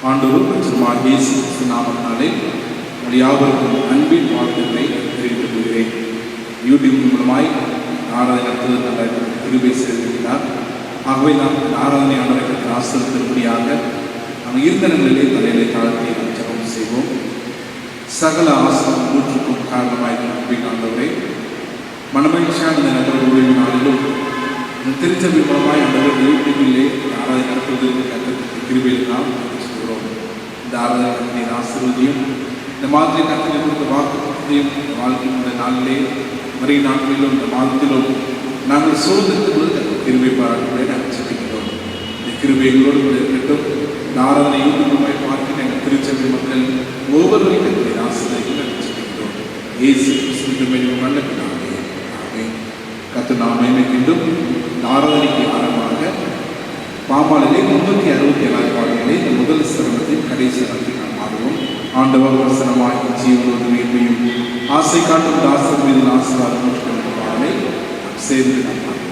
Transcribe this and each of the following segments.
ஆண்டவரும் ரட்சகருமாகிய இயேசு கிறிஸ்து நாமத்தினாலே உங்கள் யாவருக்கும் அன்பின் வாழ்த்துக்களை தெரிவித்துக் கொள்கிறேன். யூடியூப் மூலமாய் ஆராதனை நடத்துவதற்கு கிருபை செய்திருக்கிறார். ஆகவே நாம் ஆராதனை ஆண்டவருக்கு ஆசிரியத்தின்படியாக நாம் இருந்த நிலையிலே தலையிலே தாழ்த்தி ஜெபம் செய்வோம். சகல ஆசிரியம் நூற்றுக்கும் காரணமாக அன்பின் ஆண்டவரை மனமகிழ்ச்சியான இந்த நகர உதவி நாளிலும் திருச்சபை மூலமாய் ஆண்டவர் யூடியூபிலே ஆராதனை நடத்துவதற்கு கிருபையில் நாம் சொல்கிறோம். இந்த ஆராதனை நீர் ஆசீர்வதியும் இந்த மாதிரி கருத்தில் கொடுத்த வாக்குத்தையும் வாழ்க்கை இந்த நாளிலே மறை நாட்களிலும் இந்த மாதத்திலும் நாங்கள் சோதனைக்கு பொழுது கிருபை பாராட்டுகளை நாங்கள் சிந்திக்கிறோம். இந்த கிருபை எங்களோடு கூட இருக்கட்டும். இந்த ஆராதனை யூடியூபாய் பார்த்து எங்கள் திருச்சபை மக்கள் ஒவ்வொருவரையும் எங்களுடைய ஆசிரியர்கள் நாங்கள் சிந்திக்கிறோம். இயேசு கிறிஸ்துவின் நல்ல பிதாவே, ஆமென். கர்த்தர் நாம் மகிமைக்கின்றும் இந்த ஆராதனைக்கு ஆரம்பமாக பாமாலிலே 367 பாடல்களை இந்த முதல் சரணத்தின் கடைசி சரணத்தில் நாம் ஆடுவோம். ஆண்டவர் வசனமாகி ஜீவனோடு உயிர்ப்பையும் ஆசை காட்டும் தாசர் மீது ஆசீர்வாதம் பாடலை சேர்ந்து நாம் ஆடுவோம்.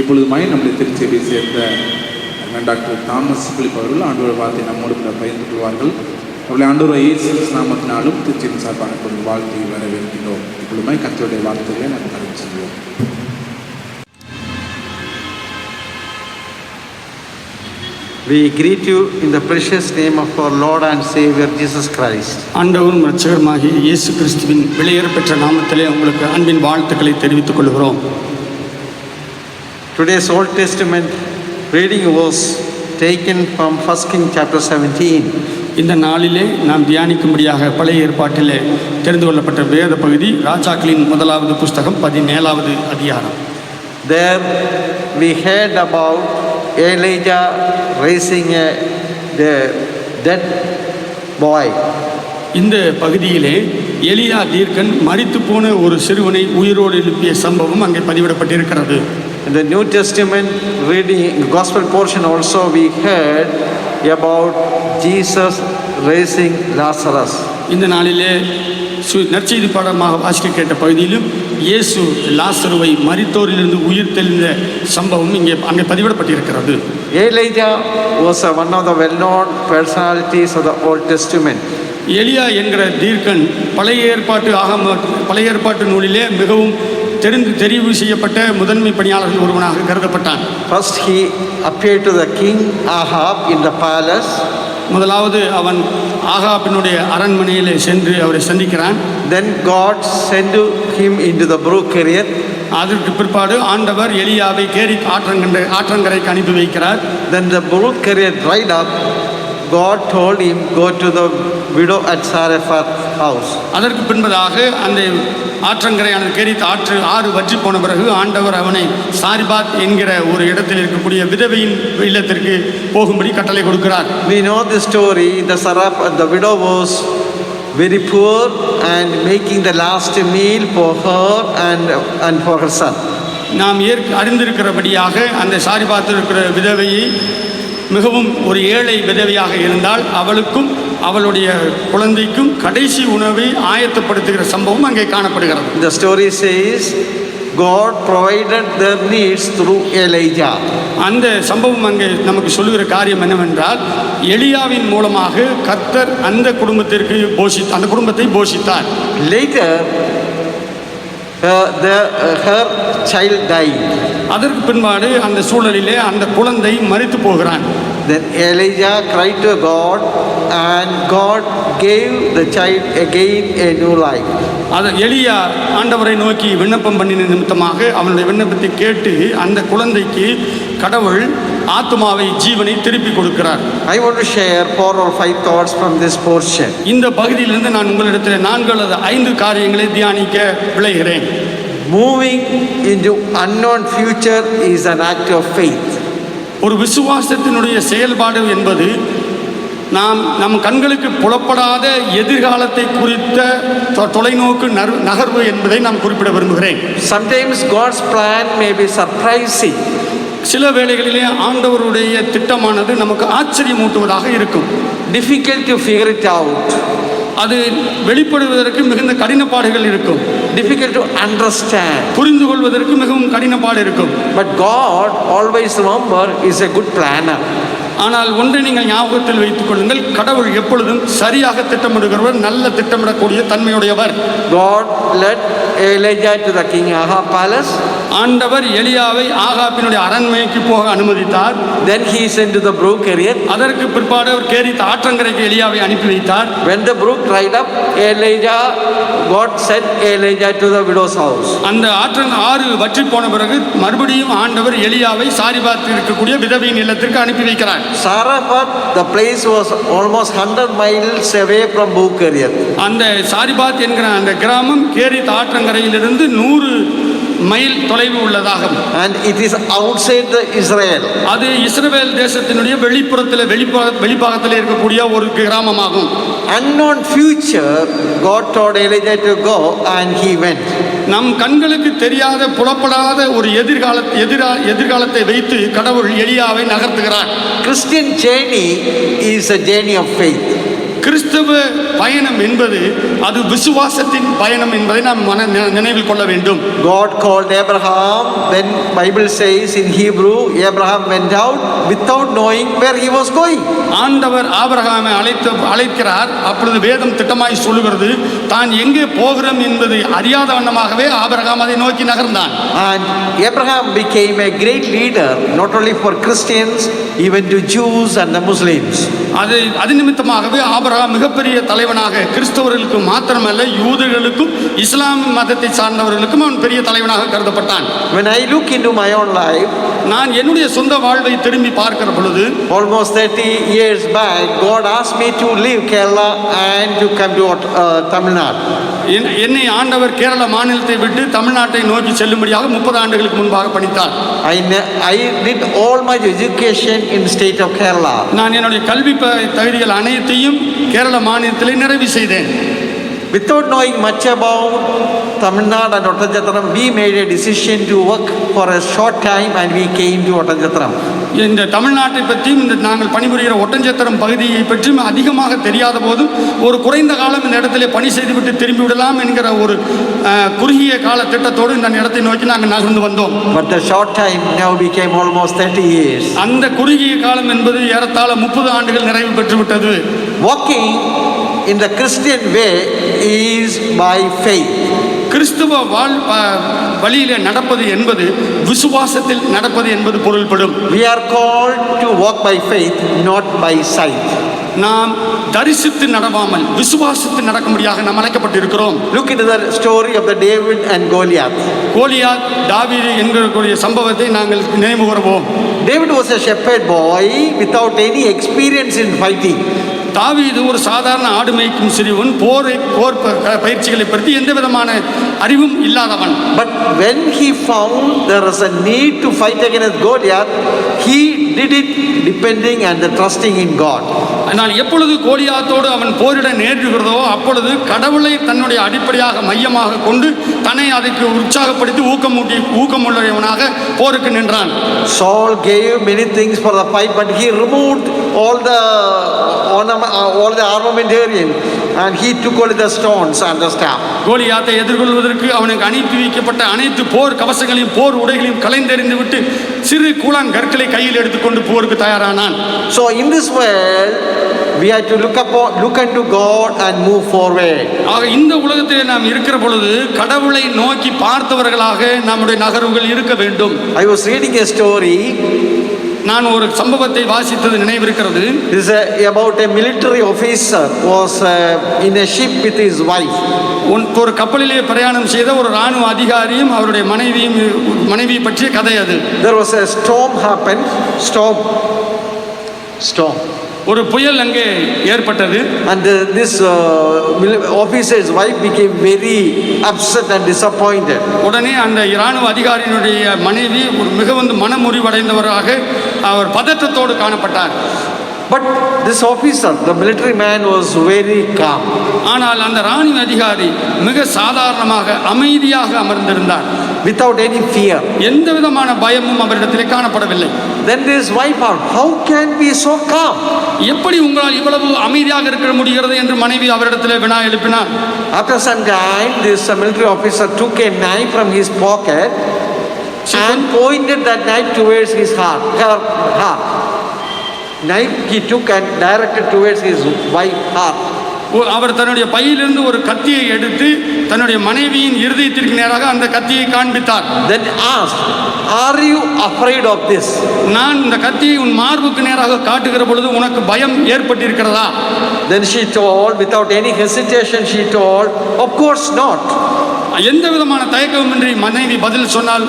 இப்பொழுதுமாய் நம்முடைய திருச்சபையை சேர்ந்த டாக்டர் தாமஸ் பிலிப் அவர்கள் ஆண்டவர் வார்த்தை நம்மோடு பகிர்ந்து கொள்வார்கள். அவர்களை ஆண்டவர் இயேசு நாமத்தினாலும் திருச்சபையின் சார்பான கொஞ்சம் வாழ்த்தை வரவேற்கிறோம். இப்பொழுதுமாய் கர்த்தருடைய வார்த்தைகளை நாம் கடந்து செல்வோம். We greet you in the precious name of our Lord and Savior Jesus Christ. ஆண்டவரும் இரட்சகருமாகிய இயேசு கிறிஸ்துவின் வெளியேறப்பெற்ற நாமத்திலே உங்களுக்கு அன்பின் வாழ்த்துக்களை தெரிவித்துக் கொள்கிறோம். Today's Old Testament reading was taken from 1 King chapter 17. இந்த நாளிலே நாம் தியானிக்கும்படியாக பழைய ஏற்பாட்டிலே தெரிந்து கொள்ளப்பட்ட வேத பகுதி ராஜாக்களின் முதலாவது புஸ்தகம் 17வது அதிகாரம். There we heard about Elijah raising the dead boy. இந்த பகுதியிலே எலியா தீர்க்கன் மரித்து போன ஒரு சிறுவனை உயிரோடு எழுப்பிய சம்பவம் அங்கே பதிவிடப்பட்டிருக்கிறது. In the New Testament reading, gospel portion also, we heard about Jesus raising Lazarus. இந்த நாளிலே நற்செய்தி பாடமாக வாசிக்க கேட்ட பகுதியிலும் இயேசு லாசருவை மரித்தோரிலிருந்து உயிர் தெளிந்த சம்பவம் அங்கே பதிவிடப்பட்டிருக்கிறது. Elijah was one of the well-known personalities of the Old Testament. எலியா என்கிற தீர்க்கன் பழைய ஏற்பாட்டு நூலிலே மிகவும் தெரிவு செய்யப்பட்ட முதன்மை பணியாளர்கள் ஒருவனாக கருதப்பட்டான். First he appeared to the king Ahab in the palace. முதலாவது அவன் ஆகாபினுடைய அரண்மனையிலே சென்று அவரை சந்திக்கிறான். Then God sent him into the brook Kerith. அதற்கு பிற்பாடு ஆண்டவர் எலியாவை கேரித் ஆற்றங்கரைக்கு அனுப்பி வைக்கிறார். Then the brook Kerith dried up. God told him, go to the widow at Zarephath's house. அதற்கு பின்பதாக அந்த ஆற்றங்கரையானது கேரித் ஆறு வற்றி போன பிறகு ஆண்டவர் அவனை சாரிபாத் என்கிற ஒரு இடத்தில் இருக்கக்கூடிய விதவையின் இல்லத்திற்கு போகும்படி கட்டளை கொடுக்கிறார். We know the story. The widow was very poor and making the last meal for her and for her son. நாம் அறிந்திருக்கிறபடியாக அந்த சாரிபாத்தில் இருக்கிற விதவையை மிகவும் ஒரு ஏழை விதவையாக இருந்தால் அவளுக்கும் அவளுடைய குழந்தைக்கும் கடைசி உணவை ஆயத்தப்படுத்துகிற சம்பவம் அங்கே காணப்படுகிறது. The story says God provided their needs through Elijah. அந்த சம்பவம் அங்கே நமக்கு சொல்லுகிற காரியம் என்னவென்றால் எலியாவின் மூலமாக கர்த்தர் அந்த குடும்பத்தை போஷித்தார். Later her child died. அதற்கு பின்பாடு அந்த சூழலிலே அந்த குழந்தை மரித்து போகிறான். Then Elijah cried to God and God gave the child again a new life. எலியா ஆண்டவரை நோக்கி விண்ணப்பம் பண்ணின நிமித்தமாக அவனுடைய விண்ணப்பத்தை கேட்டு அந்த குழந்தைக்கு கடவுள் ஆத்மாவை ஜீவனை திருப்பி கொடுக்கிறார். I want to share 4 or 5 thoughts from this portion. இந்த பகுதியிலிருந்து நான் உங்களிடத்தில் 4 அல்லது 5 காரியங்களை தியானிக்க விளைகிறேன். Moving into unknown future is an act of faith. ஒரு விசுவாசத்தினுடைய செயல்பாடு என்பது நம் கண்களுக்கு புலப்படாத எதிர்காலத்தை குறித்த தொலைநோக்கு நகர்வு என்பதை நான் குறிப்பிட விரும்புகிறேன். Sometimes God's plan may be surprising. சில வேளைகளிலே ஆண்டவருடைய திட்டமானது நமக்கு ஆச்சரியமூட்டுவதாக இருக்கும். Difficult to figure it out. அது வெளிப்படுவதற்கு மிகுந்த கடினப்பாடுகள் இருக்கும். Difficult to understand. புரிந்து கொள்வதற்கு மிகவும் கடினப்பாடு இருக்கும். But God, always remember, is a good planner. ஆனால் ஒன்றை நீங்கள் ஞாபகத்தில் வைத்துக் கொள்ளுங்கள், கடவுள் எப்பொழுதும் சரியாக திட்டமிடுகிறவர், நல்ல திட்டமிடக்கூடிய தன்மையுடையவர். God led Elijah to the king Ahab palace. ஆண்டவர் எலியாவை ஆகாபினுடைய அரண்மனைக்கு போக அனுமதித்தார். Then he sent to the brook Kerith. அதற்கு பிற்பாடு அவர் கேரித் ஆற்றங்கரைக்கு எலியாவை அனுப்பி வைத்தார். When the brook dried up, God sent Elijah to the widow's house. அந்த ஆறு வற்றி போன பிறகு மறுபடியும் ஆண்டவர் எலியாவை சாரிபாத்தில் இருக்கக்கூடிய விதவையின் இல்லத்திற்கு அனுப்பி வைக்கிறார். Zarephath, the place was almost 100 miles away from brook Kerith. அந்த சாரிபாத் என்கிற அந்த கிராமம் கேரித் ஆற்றங்கரையிலிருந்து 100 மைல் தொலைவு உள்ளதாகும். And it is outside the Israel. அது இஸ்ரவேல் தேசத்தினுடைய வெளிப்பாகத்தில் இருக்கக்கூடிய ஒரு கிராமமாகும். Unknown future, God told Elijah to go and he went. நம் கண்களுக்கு தெரியாத புலப்படாத ஒரு எதிர்காலத்தை வைத்து கடவுள் எலியாவை நகர்த்துகிறார். Christian journey is a journey of faith. கிறிஸ்தவ பயணம் என்பது அது விசுவாசத்தின் பயணம் என்பதை நாம் நினைவில் கொள்ள வேண்டும். God called Abraham. Then Bible says in Hebrew, Abraham went out without knowing where he was going. ஆண்டவர் ஆபிரகாமை அழைக்கிறார். அப்பொழுது வேதம் திட்டமாய் சொல்லுகிறது, தான் எங்கே போகிறோம் என்பதை அறியாத வண்ணமாகவே ஆபிரகாம் அதை நோக்கி நகர்ந்தான். And Abraham became a great leader, not only for Christians, even to Jews and the Muslims. அது நிமித்தமாகவே ஆபிரகாம் மிகப்பெரிய தலைவனாக கிறிஸ்தவர்களுக்கு மாத்திரமல்ல யூதர்களுக்கும் இஸ்லாம் மதத்தை சார்ந்தவர்களுக்கும் அவன் பெரிய தலைவனாக கருதப்பட்டான். When I look into my own life, நான் என்னுடைய சொந்த வாழ்வை திரும்பி பார்க்கிற பொழுது almost 30 years back, God asked me to leave Kerala and to come to Tamil Nadu. என்னை ஆண்டவர் கேரள மாநிலத்தை விட்டு தமிழ்நாட்டை நோக்கி செல்லும்படியாக 30 ஆண்டுகளுக்கு முன்பாக பணித்தார். I did all my education in state of Kerala. நான் என்னுடைய கல்வி தகுதிகள் அனைத்தையும் கேரள மாநிலத்திலே நிறைவு செய்தேன். Without knowing much about Tamil Nadu and Ottanchitram, we made a decision to work for a short time and we came to Ottanchitram. இந்த தமிழ்நாட்டை பற்றியும் நாங்கள் பணிபுரிகிற ஒட்டஞ்சத்திரம் பகுதியை பற்றியும் அதிகமாக தெரியாத போது ஒரு குறைந்த காலம் இந்த இடத்திலே பணி செய்துவிட்டு திரும்பி விடலாம் என்கிற ஒரு குறுகிய கால திட்டத்தோடு இந்த இடத்தை நோக்கி நாங்கள் நகர்ந்து வந்தோம். But the short time now became almost 30 years. அந்த குறுகிய காலம் என்பது ஏறத்தாழ 30 ஆண்டுகள் நிறைவு பெற்றுவிட்டது. Walking in the Christian way is by faith. கிறிஸ்துவ வழியிலே நடப்பது என்பது விசுவாசத்தில் நடப்பது என்பது பொருள்படும். We are called to walk by faith, not by sight. நாம் தரிசித்து நடவாமல் விசுவாசித்து நடக்கும்படியாக நாம் அழைக்கப்பட்டிருக்கிறோம். Look into the story of the David and Goliath. Goliath தாவீது என்கிறக்கூடிய சம்பவத்தை நாங்கள் நினைவு கூறுவோம். David was a shepherd boy without any experience in fighting. தாவீது ஒரு சாதாரண ஆடு மேய்க்கும் சிறுவன், போர் பயிற்சிகளை பற்றி எந்த விதமான அறிவும் இல்லாதவன். But when he found there was a need to fight against Goliath, he did it depending and trusting in God. ஆனால் எப்பொழுது கோலியாத்தோடு அவன் போரிட நேர்கிறதோ அப்பொழுது கடவுளை தன்னுடைய அடிப்படையாக மையமாக கொண்டு தன்னை அதற்கு உற்சாகப்படுத்தி ஊக்கமுள்ளவனாக போருக்கு நின்றான். Saul gave many things for the fight, but he removed all the armamentarium and he took only the stones and the staff. கோலியாத்தை எதிர்கொள்வதற்கு அவனுக்கு அனுப்பி வைக்கப்பட்ட அனைத்து போர் கவசங்களையும் போர் உடைகளையும் கலைந்தெறிந்து விட்டு சிறு கூழாங்கற்களை கையில் எடுத்துக்கொண்டு போருக்கு தயாரானான். So in this world we have to look unto God and move forward. ஆக இந்த உலகத்திலே நாம் இருக்கிற பொழுது கடவுளை நோக்கி பார்த்தவர்களாக நம்முடைய நகர்வுகள் இருக்க வேண்டும். I was reading a story. நான் ஒரு சம்பவத்தை வாசித்தது நினைவிருக்கிறது. This is about a military officer was in a ship with his wife. ஒரு கப்பலிலே பிரயாணம் செய்த ஒரு ராணுவ அதிகாரியும் அவருடைய மனைவியை பற்றிய கதை அது. There was a storm happened. Storm. ஒரு புயல் அங்கே ஏற்பட்டது. And this officer's wife became very upset and disappointed. உடனே அந்த இராணுவ அதிகாரியினுடைய மனைவி மிகவும் மனமுறிவடைந்தவராக அவர் பதற்றத்தோடு காணப்பட்டார். But this officer, the military man, was very calm. ஆனால் அந்த ராணுவ அதிகாரி மிக சாதாரணமாக அமைதியாக அமர்ந்திருந்தார். Without any fear. எந்த விதமான பயமும் அவரிடத்திலே காணப்படவில்லை. Then this wife asked, how can be so calm? எப்படி உங்களால் இவ்வளவு அமைதியாக இருக்க முடிகிறது என்று மனைவி அவரிடத்திலே வினா எழுப்பினார். After some time, this military officer took a knife from his pocket and pointed that knife towards his heart. Her heart. Knife he took and directed towards his wife's heart. அவர் தன்னுடைய பையிலிருந்து ஒரு கத்தியை எடுத்து தன்னுடைய மனைவியின் இருதயத்திற்கு நேராக அந்த கத்தியை காண்பித்தார். Then asked, are you afraid of this? நான் இந்த கத்தியை உன் மார்புக்கு நேராக காட்டுகிற பொழுது உனக்கு பயம் ஏற்பட்டிருக்கிறதா? Then she told, without any hesitation, she told, of course not. எந்த விதமான தயக்கமின்றி மனைவி பதில் சொன்னால்,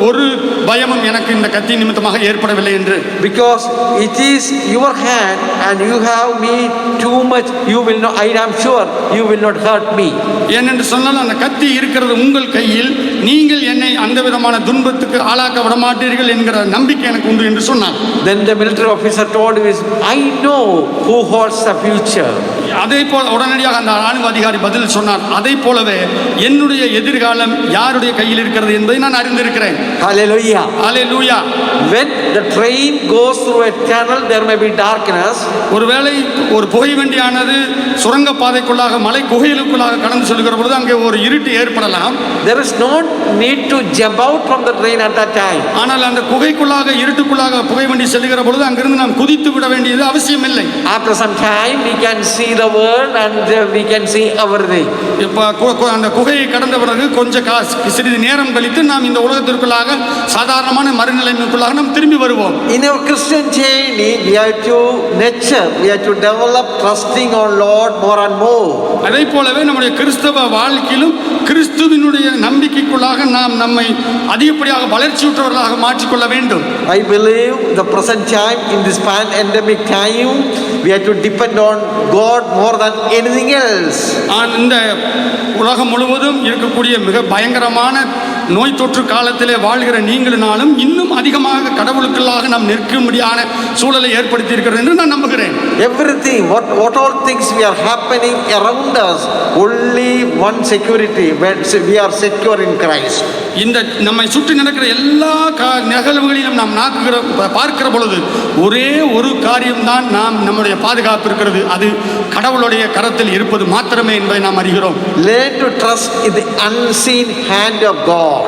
ஒரு பயமும் எனக்கு இந்த கத்தி நிமித்தமாக ஏற்படவில்லை என்று. Because it is your hand and you have me too much, you will not, I am sure you will not hurt me. ஏனென்று சொன்னால் அந்த கத்தி இருக்கிறது உங்கள் கையில், நீங்கள் என்னை அந்த விதமான துன்பத்துக்கு ஆளாக்க விட மாட்டீர்கள் என்கிற நம்பிக்கை எனக்கு உண்டு என்று சொன்னார். Then the military officer told him, I know who holds the future. அதே போல உடனடியாக அந்த ராணுவ அதிகாரி பதில் சொன்னார், அதை போலவே என்னுடைய எதிர்காலம் யாருடைய கையில் இருக்கிறது என்பதை நான் அறிந்திருக்கிறேன். Hallelujah. Hallelujah. When the train goes through a tunnel, there may be darkness. ஒருவேளை ஒரு புகை வண்டியானது சுரங்க பாதைக்குள்ளாக மலை குகைகளுக்குள்ளாக கடந்து செல்கிற பொழுது அங்கே ஒரு இருட்டு ஏற்படலாம். There is no need to jump out from the train at that time. ஆனால் அந்த குகைக்குள்ளாக இருட்டுக்குள்ளாக புகை வண்டி செல்கிற பொழுது அங்கிருந்து நாம் குதித்து விட வேண்டியது அவசியம் இல்லை. After some time we can see the world and we can see everything. இப்போ அந்த குகையை கடந்த பிறகு கொஞ்சம் சிறிது நேரம் கழித்து நாம் இந்த உலகத்திற்குள்ளாக சாதாரணமான மறுநிலைமைக்குள்ளாக நாம் திரும்பி வருவோம். In our Christian journey we have to nurture, we have to develop trusting on Lord more and more. அதே போலவே நம்முடைய கிறிஸ்தவ வாழ்க்கையிலும் கிறிஸ்துவினுடைய நம்பிக்கைக்குள்ளாக நாம் நம்மை அதிகப்படியாக வளர்ச்சியுற்றவர்களாக மாற்றிக்கொள்ள வேண்டும். I believe the present time, in this pandemic time, we have to depend on God more than anything else. இந்த உலகம் முழுவதும் இருக்கக்கூடிய மிக பயங்கரமான நோய் தொற்று காலத்திலே வாழ்கிற நீங்களும் இன்னும் அதிகமாக கடவுளுக்குள்ளாக நாம் நிற்கும்படியான சூழலை ஏற்படுத்தி இருக்கிறது என்று நான் நம்புகிறேன். Everything, what all things we are happening around us, only one security, we are secure in Christ. இந்த நம்மை சுற்றி நடக்கிற எல்லா நிகழ்வுகளிலும் நாம் பார்க்கிற பொழுது ஒரே ஒரு காரியம்தான் நம்முடைய பாதுகாப்பு இருக்கிறது, அது கடவுளுடைய கரத்தில் இருப்பது மாத்திரமே என்பதை நாம் அறிகிறோம். Learn to trust in the unseen hand of God.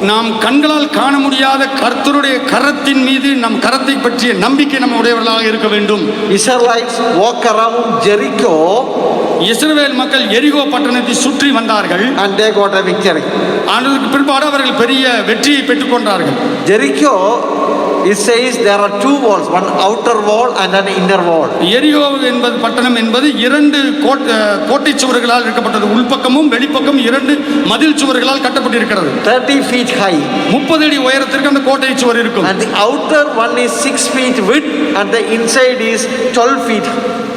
நாம் கண்களால் காண முடியாத கர்த்தருடைய கரத்தின் மீது நம் கரத்தை பற்றிய நம்பிக்கை நம்ம உடையவர்களாக இருக்க வேண்டும். Israelites walk around Jericho. இஸ்ரவேல் மக்கள் எரிகோ பட்டணத்தை சுற்றி வந்தார்கள். And they got a victory. அதற்கு பிற்பாடு அவர்கள் பெரிய வெற்றியை பெற்றுக் கொண்டார்கள். Jericho it says there are two walls, one outer wall and an inner wall. எரியோ என்பது பட்டணம் என்பது இரண்டு கோட்டை சுவர்களால் இருக்கப்பட்டது. உள்பக்கமும் வெளிப்பக்கம் இரண்டு மதில் சுவர்களால் கட்டப்பட்டிருக்கிறது. 30 feet high. 30 அடி உயரத்திற்கு அந்த கோட்டை சுவர் இருக்கும். And the outer one is 6 feet width and the inside is 12 feet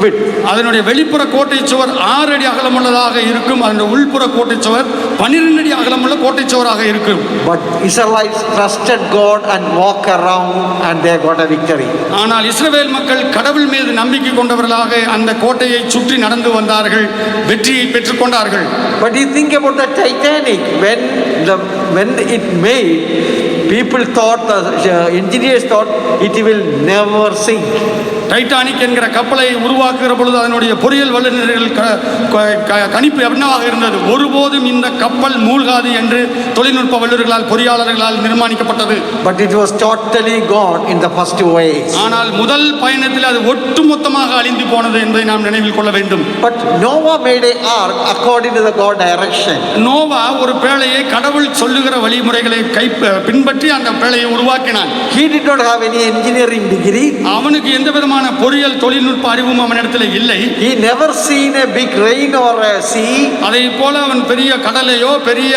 width. அதனுடைய வெளிப்புற கோட்டை சுவர் 6 அடி அகலமுள்ளதாக இருக்கும். அதனுடைய உள்புற கோட்டை சுவர் 12 அடி அகலமுள்ள கோட்டை சுவராக இருக்கும். But Israelites trusted God and walk around and they got a victory. ஆனால் இஸ்ரவேல் மக்கள் கடவுள் மீது நம்பிக்கை கொண்டவர்களாக அந்த கோட்டையை சுற்றி நடந்து வந்தார்கள், வெற்றியை பெற்றுக்கொண்டார்கள். But you think about the Titanic, when it made, people thought, the engineers thought it will never sink. Titanic என்கிற கப்பலை உருவாக்குகிற பொழுது அதனுடைய பொறியியல் வல்லுநர்கள் கணிப்பு என்னவாக இருந்தது? ஒருபோதும் இந்த கப்பல் மூழ்காது என்று தொழில்நுட்ப வல்லுநர்களால் பொறியாளர்களால் நிர்மாணிக்கப்பட்டது. But it was totally gone in the first voyage. ஆனால் முதல் பயணத்தில் அது ஒட்டுமொத்தமாக அழிந்து போனது என்பதை நாம் நினைவில் கொள்ள வேண்டும். But Noah made an ark according to the God direction. Noah ஒரு பேழையை கடவுள் சொல்லுகிற வழிமுறைகளை பின்பற்றி அந்த பேழையை உருவாக்கினான். He did not have any engineering degree. அவனுக்கு எந்த விதமான பொறியியல் தொழில்நுட்ப அறிவும் அவனிடத்தில் இல்லை. He never seen a big rain or a sea. அதை போல அவன் பெரிய கடலையோ பெரிய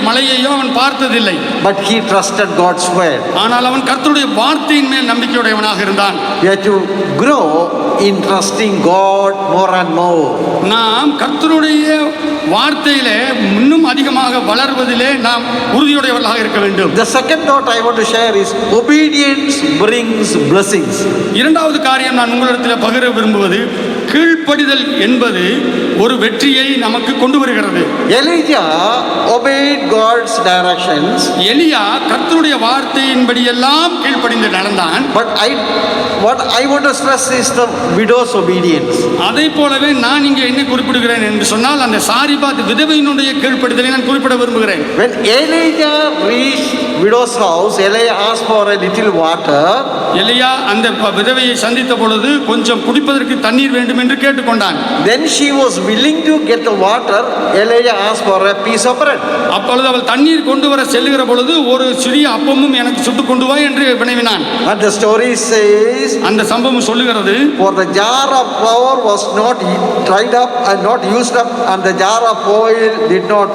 மலையையோ அவன் பார்த்ததில்லை. But he trusted God's word. ஆனால் அவன் கர்த்தருடைய வார்த்தையின் மேல் நம்பிக்கையுடையவனாக இருந்தான். We have to grow in trusting God more and more. நாம் கர்த்தருடைய வார்த்தையிலே இன்னும் அதிகமாக வளர்வதிலே நாம் உறுதியுடையவர்களாக இருக்க வேண்டும். The second thought I want to share is obedience brings blessings. இரண்டாவது காரியம் நான் உங்களிடத்தில் பகிர விரும்புவது, கீழ்ப்படிதல் என்பது ஒரு வெற்றியை நமக்கு கொண்டு வருகிறது. Elijah obeyed God's directions. எலியா கர்த்தருடைய வார்த்தையின்படி எல்லாம் கீழ்ப்படிந்து நடந்தான். But what I want to stress is the widow's obedience. அதை போலவே நான் இங்கே என்ன குறிப்பிடுகிறேன் என்று சொன்னால், அந்த சாரிபாத் விதவையினுடைய கீழ்ப்படிதலை நான் குறிப்பிட விரும்புகிறேன். When Elijah reached widow's house, Elijah asked for a little water. எலியா அந்த விதவையை சந்தித்த பொழுது கொஞ்சம் குடிப்பதற்கு தண்ணீர் வேண்டும் என்று கேட்டுக்கொண்டான். Then she was willing to get the water. Elijah asked for a piece of bread. அப்பொழுது அவள் தண்ணீர் கொண்டு வர செல்லுகிற பொழுது ஒரு சிறிய அப்பமும் எனக்கு சுட்டு கொண்டு வா என்று வினவினான். And the story says, அந்த சம்பவம் சொல்லுகிறது, for the jar of flour was not dried up and not used up, and the jar of oil did not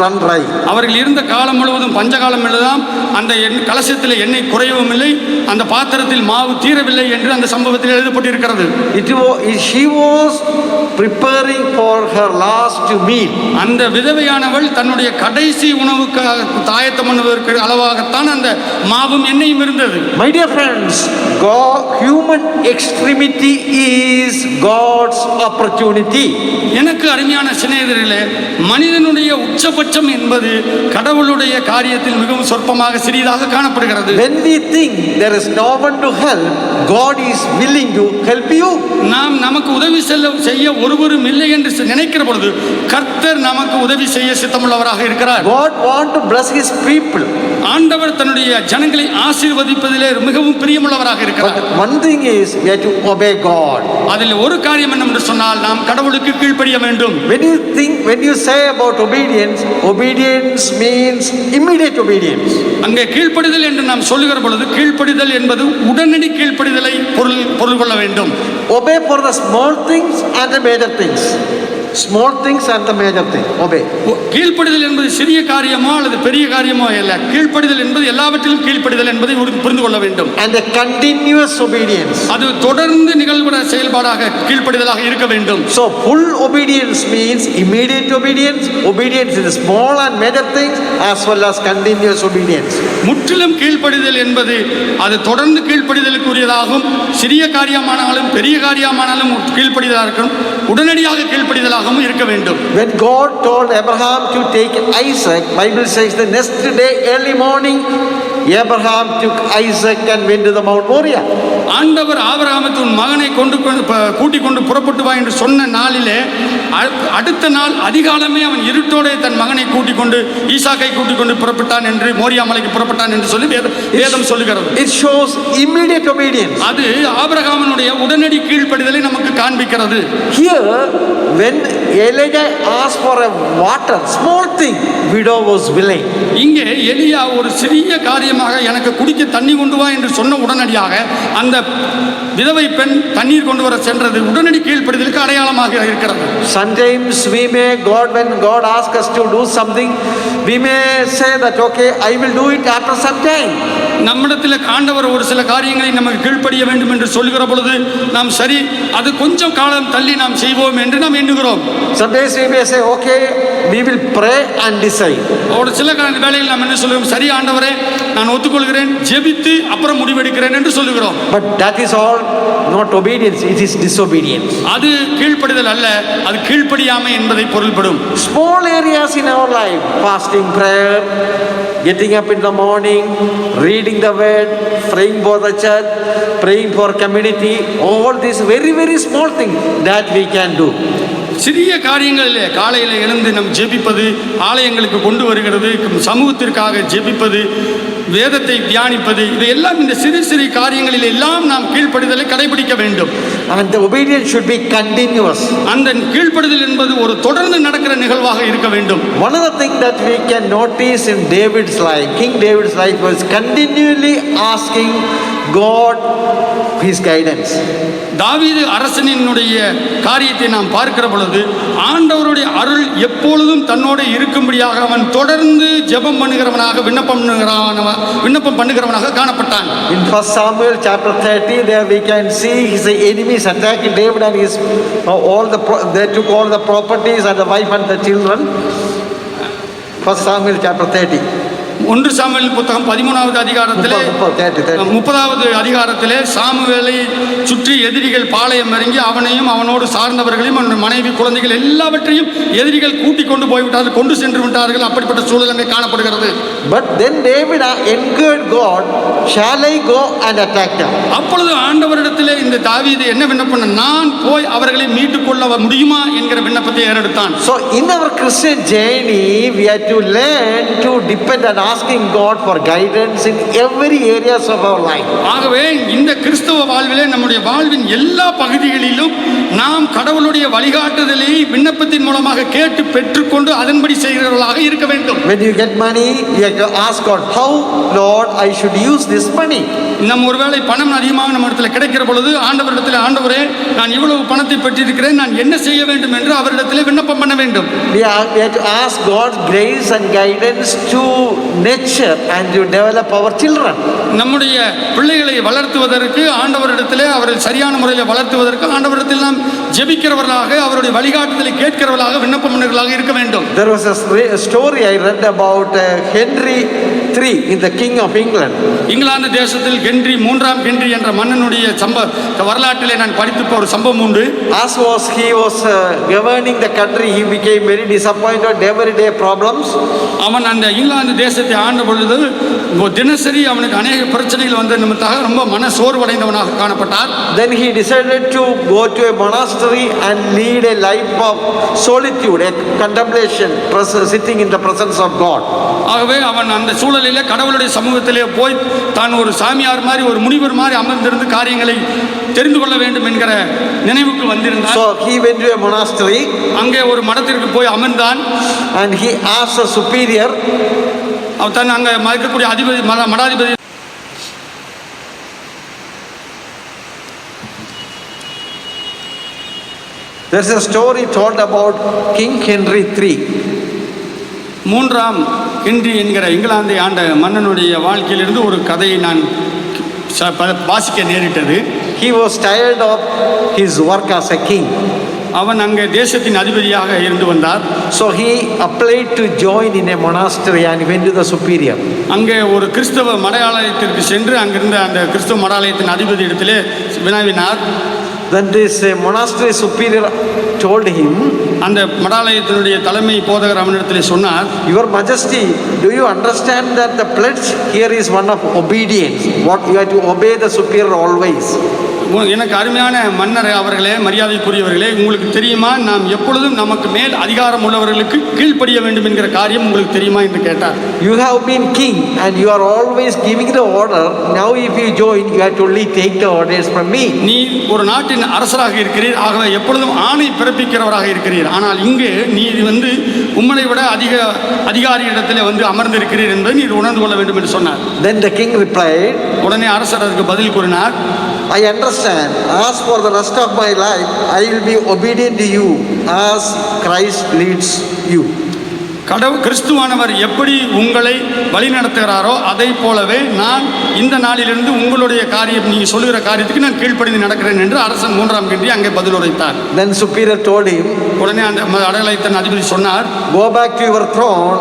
run dry. அவர்கள் இருந்த காலம் முழுவதும் பஞ்சகாலம் இல்லதாம். அந்த கலசத்தில் எண்ணெய் குறையவும் இல்லை, அந்த பாத்திரத்தில் மாவு தீரவில்லை என்று அந்த சம்பவத்தில் எழுதப்பட்டிருக்கிறது. She was preparing for her last meal. அந்த விதவையானவள் தன்னுடைய கடைசி உணவுக்கு ஆயத்தம் பண்ணுவதற்கு அளவாகத்தான் அந்த மாவும் எண்ணெயும் இருந்தது. My dear friends, human extremity is God's opportunity. எனக்கு அருமையான சிநேகிதர்களே, மனிதனுடைய உச்சபட்சம் என்பது கடவுளுடைய காரியத்தில் மிகவும் சொற்பமாக சிறியதாக காணப்படுகிறது. When we think there is no one to help, God is willing to help you. நாம் நமக்கு உதவி செய்ய ஒருவரும் இல்லை என்று நினைக்கிற பொழுது கர்த்தர் நமக்கு உதவி செய்ய சித்தமுள்ளவராக இருக்கிறார். God want to bless his people. ஆண்டவர் தன்னுடைய ஜனங்களை ஆசீர்வதிப்பதிலே மிகவும் பிரியமுள்ளவராக இருக்கிறார். But one thing is we have to obey God. அதில் ஒரு காரியம் என்னவென்று சொன்னால், நாம் கடவுளுக்கு கீழ்ப்படிய வேண்டும். When you say about obedience means immediate obedience. அங்கே கீழ்ப்படிதல் என்று நாம் சொல்லுகிற பொழுது, கீழ்ப்படிதல் என்பது உடனடி கீழ்ப்படிதலை பொருள் கொள்ள வேண்டும். Obey for the small things and the major things. Small things and the major thing. Obey. கீழ்ப்படிதல் என்பது சிறிய காரியமோ அல்லது பெரிய காரியமோ அல்ல. கீழ்ப்படிதல் என்பது எல்லாவற்றிலும் கீழ்ப்படிதல் என்பதை புரிந்து கொள்ள வேண்டும். And a continuous obedience. அது தொடர்ந்து நிகழ்வுற செயல்பாடாக கீழ்ப்படிதலாக இருக்க வேண்டும். So full obedience means immediate obedience, obedience in the small and major things, as well as continuous obedience. முற்றிலும் கீழ்ப்படிதல் என்பது அது தொடர்ந்து கீழ்ப்படிதலுக்குரியதாகும். சிறிய காரியமானாலும் பெரிய காரியமானாலும் கீழ்ப்படிதலாக இருக்கும், உடனடியாக கீழ்ப்படிதலாகவும் இருக்க வேண்டும். When God told Abraham to take Isaac, Bible says the next day early morning Abraham took Isaac and went to the Mount Moriah. ஆண்டவர் ஆபிரகாமுக்கு உன் மகனை கூட்டிக் கொண்டு புறப்பட்டு வா என்று சொன்ன நாளிலே அடுத்த நாள் அதிகாலமே அவன் இருட்டோടെ தன் மகனை கூட்டிக் கொண்டு ஈசாக்கை கூட்டிக் கொண்டு புறப்பட்டான் என்று மோரியா மலைக்கு புறப்பட்டான் என்று சொல்லி வேதம் சொல்லுகிறது. It shows immediate obedience. அது ஆபிரகாமினுடைய உடனடி கீழ்ப்படிதலை நமக்கு காண்பிக்கிறது. Here when Elijah asked for a water, small thing, widow was willing. இங்கே எலியா ஒரு சிறிய காரியம் காரியமாக எனக்கு குடிக்க தண்ணி கொண்டு வா என்று சொன்ன உடனடியாக அந்த விதவை பெண் தண்ணீர் கொண்டு வர சென்றது உடனடி கீழ்ப்படிதலுக்கு அடையாளமாக இருக்கிறது. Sometimes we may, when God asks us to do something, we may say that, okay, I will do it after some time. நம்மிடத்தில் ஆண்டவர் ஒரு சில காரியங்களை நமக்கு கீழ்ப்படிய வேண்டும் என்று சொல்லுகிற பொழுது நாம் சரி அது கொஞ்சம் காலம் தள்ளி நாம் செய்வோம் என்று நாம் எண்ணுகிறோம். Sometimes we may say, okay, we will pray and decide. ஒரு சில வேளையில் நாம் என்ன சொல்லுவோம், சரி ஆண்டவரே நான் ஒத்துக்கொள்கிறேன், ஜெபித்து அப்புறம் முடிவெடுக்கிறேன் என்று சொல்லுகிறோம். But that is all not obedience, it is disobedience. அது கீழ்ப்படிதல் அல்ல, அது கீழ்ப்படியாமை என்பதை பொருள்படும். Small areas in our life, fasting, prayer, getting up in the morning, reading the word, praying for the church, praying for community, all these very, very small things that we can do. சிறிய காரியங்களிலே காலையில் எழுந்து நம் ஜெபிப்பது, ஆலயங்களுக்கு கொண்டு வருகிறது, சமூகத்திற்காக ஜெபிப்பது, வேதத்தை தியானிப்பது, இவையெல்லாம் இந்த சிறு சிறு காரியங்களில் எல்லாம் நாம் கீழ்ப்படிதலை கடைபிடிக்க வேண்டும். And the obedience should be continuous. அந்த கீழ்ப்படிதல் என்பது ஒரு தொடர்ந்து நடக்கிற நிகழ்வாக இருக்க வேண்டும். One of the things that we can notice in David's life, King David's life, was continually asking God his guidance. தாவீது அரசனினுடைய காரியத்தை நாம் பார்க்கிற பொழுது ஆண்டவருடைய அருள் எப்பொழுதும் தன்னோடு இருக்கும்படியாக அவன் தொடர்ந்து ஜெபம் பண்ணுகிறவனாக விண்ணப்பம் பண்ணுகிறவனாக காணப்பட்டான். In 1 Samuel chapter 30, there we can see his enemies attacking David and his they took all the properties and the wife and the children. 1 Samuel chapter 30. 1 Samuel புத்தகம் 13வது அதிகாரத்திலே 30வது அதிகாரத்திலே சாமுவேலை சுற்றி எதிரிகள் பாளையம் இறங்கி அவனையும் அவனோடு சார்ந்தவர்களையும் அவனுடைய மனைவி குழந்தைகள் எல்லாவற்றையும் எதிரிகள் கூட்டிக் கொண்டு போய்விட்டார்கள், கொண்டு சென்று விட்டார்கள். அப்படிப்பட்ட சூழல் அங்கே காணப்படுகிறது. But then David encouraged God, shall I go and attack them? அப்பொழுது ஆண்டவரிடத்திலே இந்த தாவீது என்ன விண்ணப்பம், நான் போய் அவர்களை மீட்டுக் கொள்ள முடியுமா என்கிற விண்ணப்பத்தை ஏறெடுத்தான். So in our Christian journey we have to learn to depend on asking God for guidance in every areas of our life. ஆகவே இந்த கிறிஸ்தவ வாழ்விலே நம்முடைய வாழ்வின் எல்லா பகுதிகளிலும் நாம் கடவுளுடைய வழிகாட்டுதலை விண்ணப்பத்தின் மூலமாக கேட்டு பெற்றுக்கொண்டு அதன்படி செய்கிறவர்களாக இருக்க வேண்டும். When you get money, you have to ask God, how Lord I should use this money. நம்ம ஒருவேளை பணம் அதிகமாக நம்ம இடத்துல கிடைக்கிற பொழுது ஆண்டவரிடத்தில், ஆண்டவரே நான் இவ்வளவு பணத்தை பெற்றிருக்கிறேன், நான் என்ன செய்ய வேண்டும் என்று அவரிடத்தில் விண்ணப்பம் பண்ண வேண்டும். We have to ask God's grace and guidance to nurture and to develop our children. நம்முடைய பிள்ளைகளை வளர்த்துவதற்கு ஆண்டவரிடத்திலே அவரை சரியான முறையில் வளர்த்துவதற்கு ஆண்டவரிடத்தில் நாம் ஜெபிக்கிறவர்களாக அவருடைய வழிகாட்டுதலை கேட்கிறவர்களாக விண்ணப்பம் பண்ணுவர்களாக இருக்க வேண்டும். There was a story I read about Henry III in the King of England. England தேசத்தில் மூன்றாம் ஹென்றி என்ற மன்னனுடைய வரலாற்றிலே நான் படித்த ஒரு சம்பவம் உண்டு. As he was governing the country, he became very disappointed, everyday problems. அவன் அந்த இங்கிலாந்து தேசத்தை ஆண்ட பொழுது தினசரி அவனுக்கு அநேக பிரச்சனைகள் வந்த நிமித்தமாக ரொம்ப மன சோர்வடைந்தவனாக காணப்பட்டார். Then he decided to go to a monastery and lead a life of solitude, a contemplation, sitting in the presence of God. ஆகவே அவன் அந்த சூழலிலே கடவுளுடைய சமூகத்திலே போய் தான் ஒரு சாமியார் மாதிரி ஒரு முனிவர் மாதிரி அமர்ந்திருந்து காரியங்களை தெரிந்து கொள்ள வேண்டும் என்கிற நினைவுக்கு வந்திருந்தார். So he went to a monastery. அங்கே ஒரு மடத்திற்கு போய் அமர்ந்தான். And he asked a superior, அவன் தான் அங்கே இருக்கக்கூடிய அதிபதி மடாதிபதி, there's a story told about King Henry III. மூன்றாம் ஹென்றி என்கிற இங்கிலாந்தை ஆண்ட மன்னனுடைய வாழ்க்கையிலிருந்து ஒரு கதையை நான் வாசிக்க நேரிட்டது. He was tired of his work as a king. அவன் அங்கே தேசத்தின் அதிபதியாக இருந்து வந்தார். So he applied to join in a monastery and went to the superior. அங்கே ஒரு கிறிஸ்தவ மடாலயத்திற்கு சென்று அங்கிருந்த அந்த கிறிஸ்தவ மடாலயத்தின் அதிபதி இடத்திலே வினாவினார். Then this monastery superior told him, அந்த மடாலயத்தினுடைய தலைமை போதகர் அவனிடத்திலே சொன்னார், Your Majesty, do you understand that the pledge here is one of obedience? What you have to obey the superior always. எனக்கு அருமையான மன்னர் அவர்களே, மரியாதைக்குரியவர்களே, உங்களுக்கு தெரியுமா நாம் எப்பொழுதும் நமக்கு மேல் அதிகாரம் உள்ளவர்களுக்கு கீழ்ப்படிய வேண்டும் என்கிற காரியம் உங்களுக்கு தெரியுமா என்று கேட்டார். You have been king and you are always giving the order. Now if you join, you have to only take the orders from me. நீ ஒரு நாட்டின் அரசராக இருக்கிறீர், ஆகவே எப்பொழுதும் ஆணை பிறப்பிக்கிறவராக இருக்கிறீர். ஆனால் இங்கே நீ உம்மை விட அதிகாரி இடத்திலே வந்து அமர்ந்திருக்கிறீர் என்பதை நீர் உணர்ந்து கொள்ள வேண்டும் என்று சொன்னார். Then the king replied, உடனே அரசர் அதுக்கு பதில் கூறினார், I understand. As for the rest of my life, I will be obedient to you as Christ leads you. கிறிஸ்துவானவர் எப்படி உங்களை வழி நடத்துகிறாரோ அதை போலவே நான் இந்த நாளிலிருந்து உங்களுடைய காரியம், நீங்கள் சொல்லுகிற காரியத்துக்கு நான் கீழ்ப்படிந்து நடக்கிறேன் என்று அரசன் 3ஆம் கிண்டி அங்கே பதில் உரைத்தார். Then superior told him, உடனே அந்த அடையாளத்தின் அதிபதி சொன்னார், go back to your throne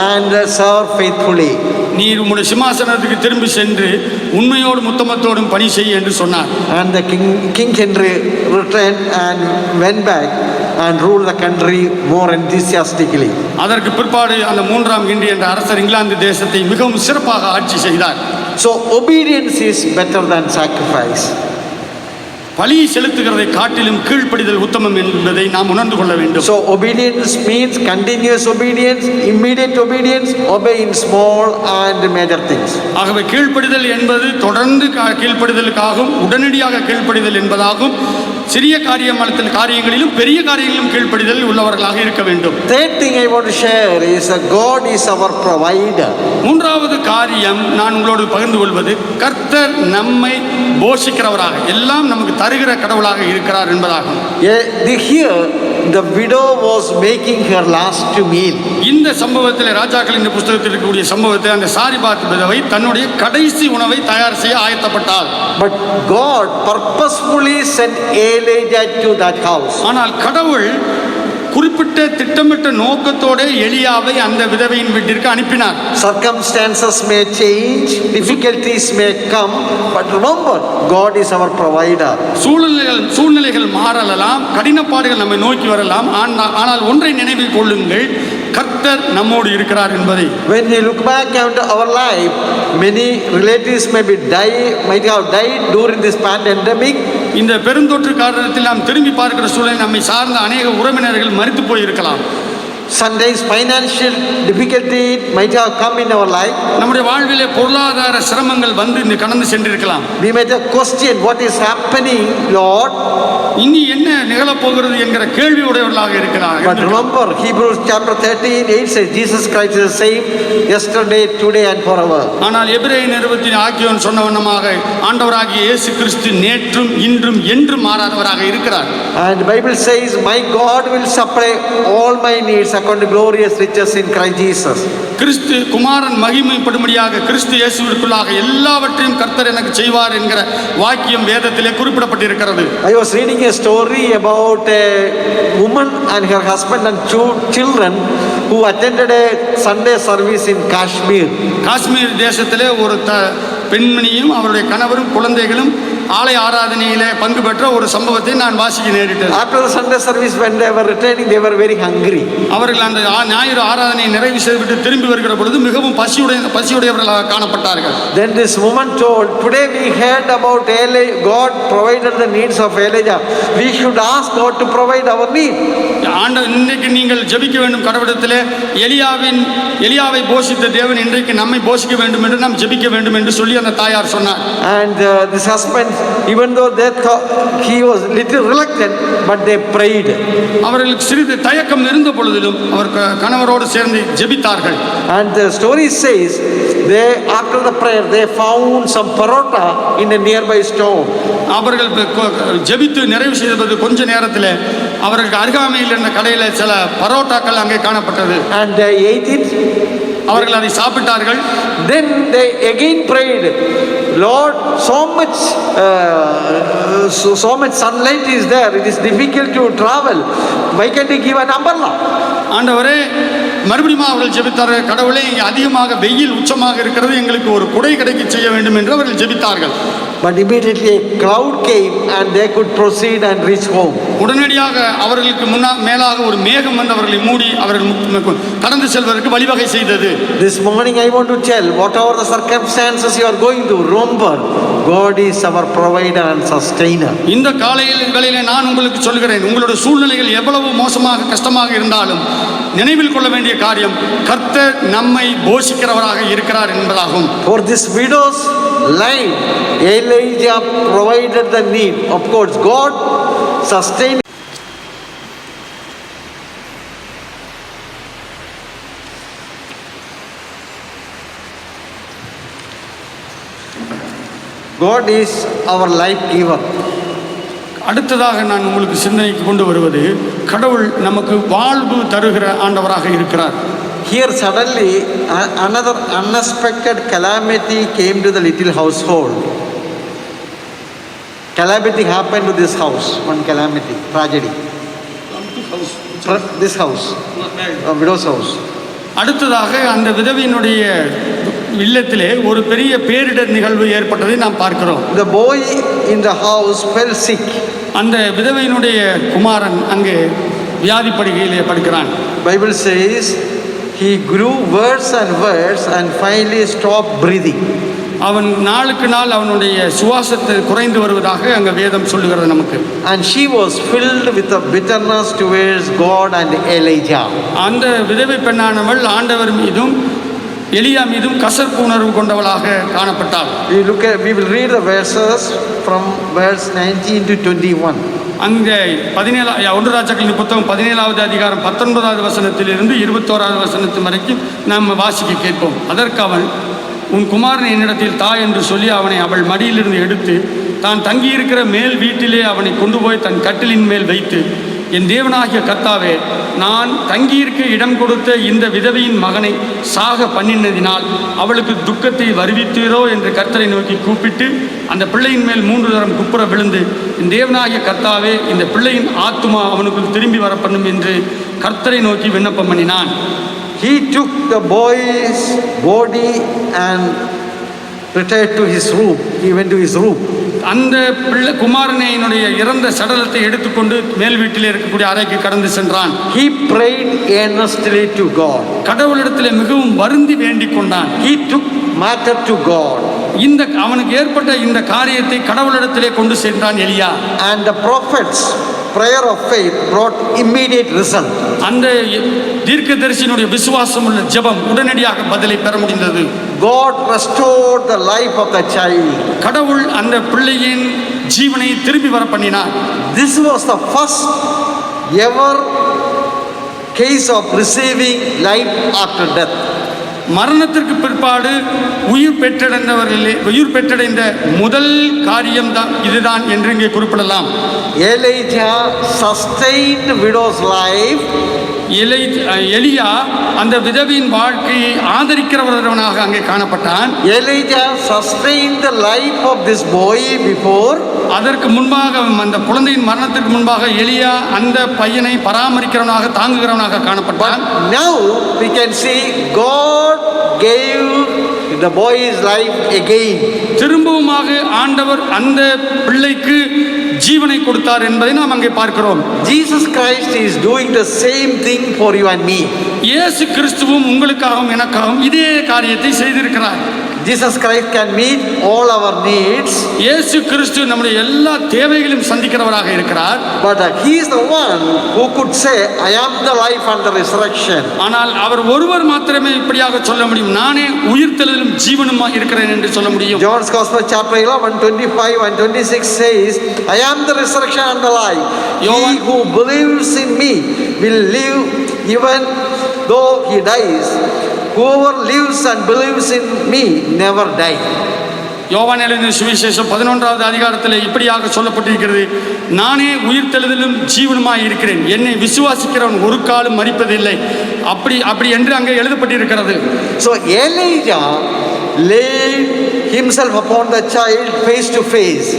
and serve faithfully. நீர் உங்களுடைய சிம்மாசனத்துக்கு திரும்பி சென்று உண்மையோடும் உத்தமத்தோடும் பணி செய்ய என்று சொன்னார். And the king Henry returned and went back and ruled the country more enthusiastically. அதற்கு பிற்பாடு அந்த 3ஆம் கிண்டி என்ற அரசர் இங்கிலாந்து தேசத்தை மிகவும் சிறப்பாக ஆட்சி செய்தார். So obedience is better than sacrifice. பலி செலுத்துகிறதை காட்டிலும் கீழ்ப்படிதல் உத்தமம் என்பதை நாம் உணர்ந்து கொள்ள வேண்டும். So obedience means continuous obedience, immediate obedience, obey in small and major things. ஆகவே கீழ்ப்படிதல் என்பது தொடர்ந்து கீழ்ப்படிதலுக்காகவும் உடனடியாக கீழ்ப்படிதல் என்பதாகும். சிறிய காரியங்களிலும் பெரிய காரியங்களிலும் கீழ்ப்படிதல் உள்ளவர்களாக இருக்க வேண்டும். Third thing I want to share is that God is our provider. மூன்றாவது காரியம் நான் உங்களோடு பகிர்ந்து கொள்வது, கர்த்தர் நம்மை போஷிக்கிறவராக, எல்லாம் நமக்கு தருகிற கடவுளாக இருக்கிறார் என்பதாகும். Here the widow was making her last meal. இந்த சம்பவத்தில், ராஜாக்களின் புத்தகத்தில் இருக்கக்கூடிய சம்பவத்தில், அந்த சாரிபாத் விதவை தன்னுடைய கடைசி உணவை தயார் செய்ய ஆயத்தப்பட்டாள். But God purposefully sent Elijah to that house. ஆனால் கடவுள் குறிப்பிட்ட திட்டமிட்ட நோக்கத்தோட எலியாவை அந்த விதவையின் வீட்டிற்கு அனுப்பினார். Circumstances may change, difficulties may come, but remember, God is our provider. சூழ்நிலைகள் மாறலாம், கடினப்பாடுகள் நம்மை நோக்கி வரலாம், ஆனால் ஒன்றை நினைவில் கொள்ளுங்கள், கர்த்தர் நம்மோடு இருக்கிறார் என்பதை. When we look back at our life, many relatives might have died during this pandemic. இந்த பெருந்தொற்று காரணத்தில் நாம் திரும்பி பார்க்கிற சூழலில் நம்மை சார்ந்த அநேக உறவினர்கள் மரித்து போயிருக்கலாம். Sometimes financial difficulty might have come in our life. நம்முடைய வாழ்விலே பொருளாதார சிரமங்கள் வந்து கடந்து சென்றிருக்கலாம். We might have questioned what is happening, Lord. இனி என்ன நிகழப் போகிறது என்கிற கேள்வி உடையவர்களாக இருக்கிறார். But remember, Hebrews chapter 13:8 says Jesus Christ is the same yesterday, today and forever. ஆனால் எபிரேய நிருபத்தின் ஆக்கியோன் சொன்ன வண்ணமாக ஆண்டவராகிய இயேசு கிறிஸ்து நேற்றும் இன்றும் என்றும் மாறாதவராக இருக்கிறார். And the Bible says, my God will supply all my needs according to glorious riches in Christ Jesus. கிறிஸ்து குமாரன் மகிமைப்படும்படியாக கிறிஸ்து இயேசுவிற்குள்ளாக எல்லாவற்றையும் கர்த்தர் எனக்கு செய்வார் என்கிற வாக்கியம் வேதத்திலே குறிப்பிடப்பட்டிருக்கிறது. I was reading a story about a woman and her husband and two children who attended a Sunday service in Kashmir. Kashmir தேசத்திலே ஒரு பெண்மணியும் அவருடைய கணவரும் குழந்தைகளும் ஆலய ஆராதனையிலே பங்கு பெற்ற ஒரு சம்பவத்தை நான் வாசிக்க நேரிட்டது. After the Sunday service, when they were returning, they were very hungry. அவர்கள் அந்த ஞாயிறு ஆராதனையை நிறைவு செய்துவிட்டு திரும்பி வருகிற பொழுது மிகவும் பசியுடையவர்களாக காணப்பட்டார்கள். Then this woman told, today we heard about God provided the needs of Elijah. We should ask God to provide our need. இன்னைக்கு நீங்கள் ஜெபிக்க வேண்டும் கடவுளிடத்திலே, எலியாவை போஷித்த தேவன் இன்றைக்கு நம்மை போஷிக்க வேண்டும் என்று நாம் ஜெபிக்க வேண்டும் என்று சொல்லி அந்த தாயார் சொன்னார். And this husband, even though he was little reluctant, but they prayed. அவர்களுக்கு சிறிது தயக்கம் இருந்த பொழுதிலும் அவர் கணவரோடு சேர்ந்து ஜெபித்தார்கள். And the story says, after the prayer they found some parota in a nearby stone. அவர்கள் ஜெபித்து நிறைவு செய்தது கொஞ்ச நேரத்தில் அவர்களுக்கு அருகாமையில் இருந்த கடையில் சில பரோட்டாக்கள் அங்கே காணப்பட்டது. And they ate it. அவர்கள் அதை சாப்பிட்டார்கள். Then they again prayed, Lord, so much sunlight is there, it is difficult to travel, why can't you give an umbrella? ஆண்டவரே, மறுபடியும் அவர்கள் ஜெபித்தார்கள், கடவுளே இங்கே அதிகமாக வெயில் உச்சமாக இருக்கிறது, எங்களுக்கு ஒரு குடை கிடைக்க செய்ய வேண்டும் என்று அவர்கள் ஜெபித்தார்கள். But immediately a cloud came and they could proceed and reach home. உடனடியாக அவர்களுக்கு மேலாக ஒரு மேகம் வந்து அவர்களை மூடி அவர்கள் கடந்து செல்வதற்கு வழிவகை செய்தது. This morning I want to tell, whatever the circumstances you are going to, remember, God is our provider and sustainer. இந்த காலையிலே நான் உங்களுக்கு சொல்கிறேன், உங்களுடைய சூழ்நிலைகள் எவ்வளவு மோசமாக கஷ்டமாக இருந்தாலும் நினைவில் கொள்ள வேண்டிய காரியம், கர்த்தர் நம்மை போஷிக்கிறவராக இருக்கிறார் என்பதாகும். For this widow's life, Elijah provided the need. Of course, God sustained. God is our life giver. அடுத்ததாக நான் உங்களுக்கு சிந்தனைக்கு கொண்டு வருவது, கடவுள் நமக்கு வாழ்வு தருகிற ஆண்டவராக இருக்கிறார். Here suddenly another unexpected calamity came to the little household. Calamity happened to this house, one calamity, tragedy. This house, a widow's house. அடுத்ததாக அந்த விதவையினுடைய இல்லத்திலே ஒரு பெரிய பேரிடர் நிகழ்வு ஏற்பட்டதை நாம் பார்க்கிறோம். The boy in the house fell sick. அந்த விதவையினுடைய குமாரன் அங்கே வியாதி படுக்கையிலே படுக்கிறான். Bible says he grew worse and worse and finally stopped breathing. அவன் நாளுக்கு நாள் அவனுடைய சுவாசத்தை குறைந்து வருவதாக அங்கே வேதம் சொல்லுகிறது நமக்கு. And she was filled with a bitterness towards God and Elijah. அந்த விதவை பெண்ணானவள் ஆண்டவர் மீதும் எலியா மீதும் கசப்பு உணர்வு கொண்டவளாக காணப்பட்டாள். We will read the verses from verse 19 to 21. அங்கே 1 ராஜாக்களின் புத்தகம் 17வது அதிகாரம் 19வது வசனத்திலிருந்து 21வது வசனத்து வரைக்கும் நாம் வாசிக்க கேட்போம். அதற்கு அவள், உன் குமாரன் என்னிடத்தில் தா என்று சொல்லி அவனை அவள் மடியிலிருந்து எடுத்து தான் தங்கியிருக்கிற மேல் வீட்டிலே அவனை கொண்டு போய் தன் கட்டிலின் மேல் வைத்து, என் தேவனாகிய கர்த்தாவே, நான் தங்கியிருக்க இடம் கொடுத்த இந்த விதவையின் மகனை சாக பண்ணினதினால் அவளுக்கு துக்கத்தை வருவித்தீரோ என்று கர்த்தரை நோக்கி கூப்பிட்டு அந்த பிள்ளையின் மேல் 3 தரம் குப்புற விழுந்து, என் தேவனாகிய கர்த்தாவே, இந்த பிள்ளையின் ஆத்துமா அவனுக்கு திரும்பி வர பண்ணும் என்று கர்த்தரை நோக்கி விண்ணப்பம் பண்ணினான். He took the boy's body and retired to his room. He went to his room. அந்த பிள்ளை குமாரனையினுடைய இறந்த சடலத்தை எடுத்துக்கொண்டு மேல் வீட்டில் இருக்கக்கூடிய அறைக்கு கடந்து சென்றான். He prayed earnestly to God. கடவுளிடத்திலே மிகவும் வருந்தி வேண்டிக் கொண்டான். He took matter to God. இந்த அவனுக்கு ஏற்பட்ட இந்த காரியத்தை கடவுளிடத்திலே கொண்டு சென்றான் எலியா. And the prophet's prayer of faith brought immediate result. அந்த தீர்க்கதரிசியினுடைய விசுவாசம் உள்ள ஜெபம் உடனடியாக பதிலை பெற முடிந்தது. God restored the life of the child. கடவுள் அந்த பிள்ளையின் ஜீவனை திரும்பி வர பண்ணினார். This was the first ever case of receiving life after death. மரணத்திற்கு பிற்பாடு உயிர் பெற்றடைந்த முதல் காரியம்தான் இதுதான் என்று இங்கே குறிப்பிடலாம். Elijah sustained widow's life. எலியா அந்த விதவியின் வாழ்க்கையை ஆதரிக்கிறவனாக அங்கே காணப்பட்டான். Elijah sustained the life of this boy before. அதற்கு முன்பாக அந்த குழந்தையின் மரணத்திற்கு முன்பாக எலியா அந்த பையனை பராமரிக்கிறவனாக தாங்குகிறவனாக காணப்பட்டான். Now we can see God gave the boy's life again. திரும்பவுமாக ஆண்டவர் அந்த பிள்ளைக்கு ஜீவனை கொடுத்தார் என்பதை நாம் அங்கே பார்க்கிறோம். Jesus Christ is doing the same thing for you and me. இயேசு கிறிஸ்துவும் உங்களுக்காகவும் எனக்காகவும் இதே காரியத்தை செய்திருக்கிறார். Jesus Christ can meet all our needs. இயேசு கிறிஸ்து நம்முடைய எல்லா தேவைகளையும் சந்திக்கிறவராக இருக்கிறார். But he is the one who could say, I am the life and the resurrection. ஆனால் அவர் ஒருவர் மாத்திரமே இப்படியாக சொல்ல முடியும், நானே உயிர்த்தெழுதலும் ஜீவனுமா இருக்கிறேன் என்று சொல்ல முடியும். John's Gospel chapter 11 25 and 26 says, I am the resurrection and the life. He who believes in me will live even though he dies. Whoever lives and believes in me never die. யோவான் எழுதின சுவிசேஷம் 11வது அதிகாரத்தில் இப்படியாக சொல்லப்பட்டிருக்கிறது, நானே உயிர்த்தெழுதலும் ஜீவனுமாய் இருக்கிறேன், என்னை விசுவாசிக்கிறவன் ஒரு காலம் மரிப்பதில்லை. அப்படி என்று அங்கே எழுதப்பட்டிருக்கிறது. So Elijah laid himself upon the child face to face.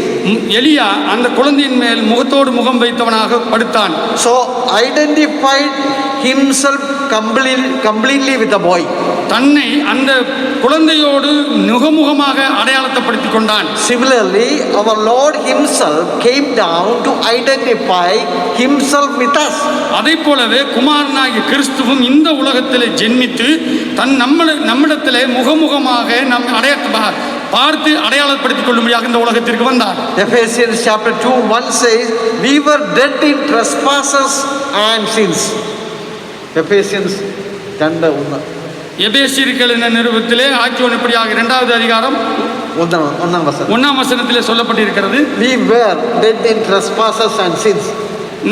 எலியா அந்த குழந்தையின் மேல் முகத்தோடு முகம் வைத்தவனாக படுத்தான். So identified himself completely with the boy. தன்னை அந்த குழந்தையோடு முகமுகமாக அடையாளப்படுத்திக் கொண்டான். Similarly, our Lord himself came down to identify himself with us. அதைப் போலவே குமாரனாகிய கிறிஸ்துவும் இந்த உலகத்திலே ஜென்மித்து நம்மிடத்திலே முகமுகமாக நம் பார்த்து அடையாளப்படுத்திக் கொள்ளும்படியாக இந்த உலகத்திற்கு வந்தார். Ephesians chapter 2:1 says, we were dead in trespasses and sins. Ephesians 2:1. எபேசியர்கள் என்ற நிருபத்திலே ஆக்கியோன் இப்படியாக 2வது அதிகாரம் 1ஆம் வசனம் 1ஆம் வசனத்திலே சொல்லப்பட்டிருக்கிறது, we were dead in trespasses and sins.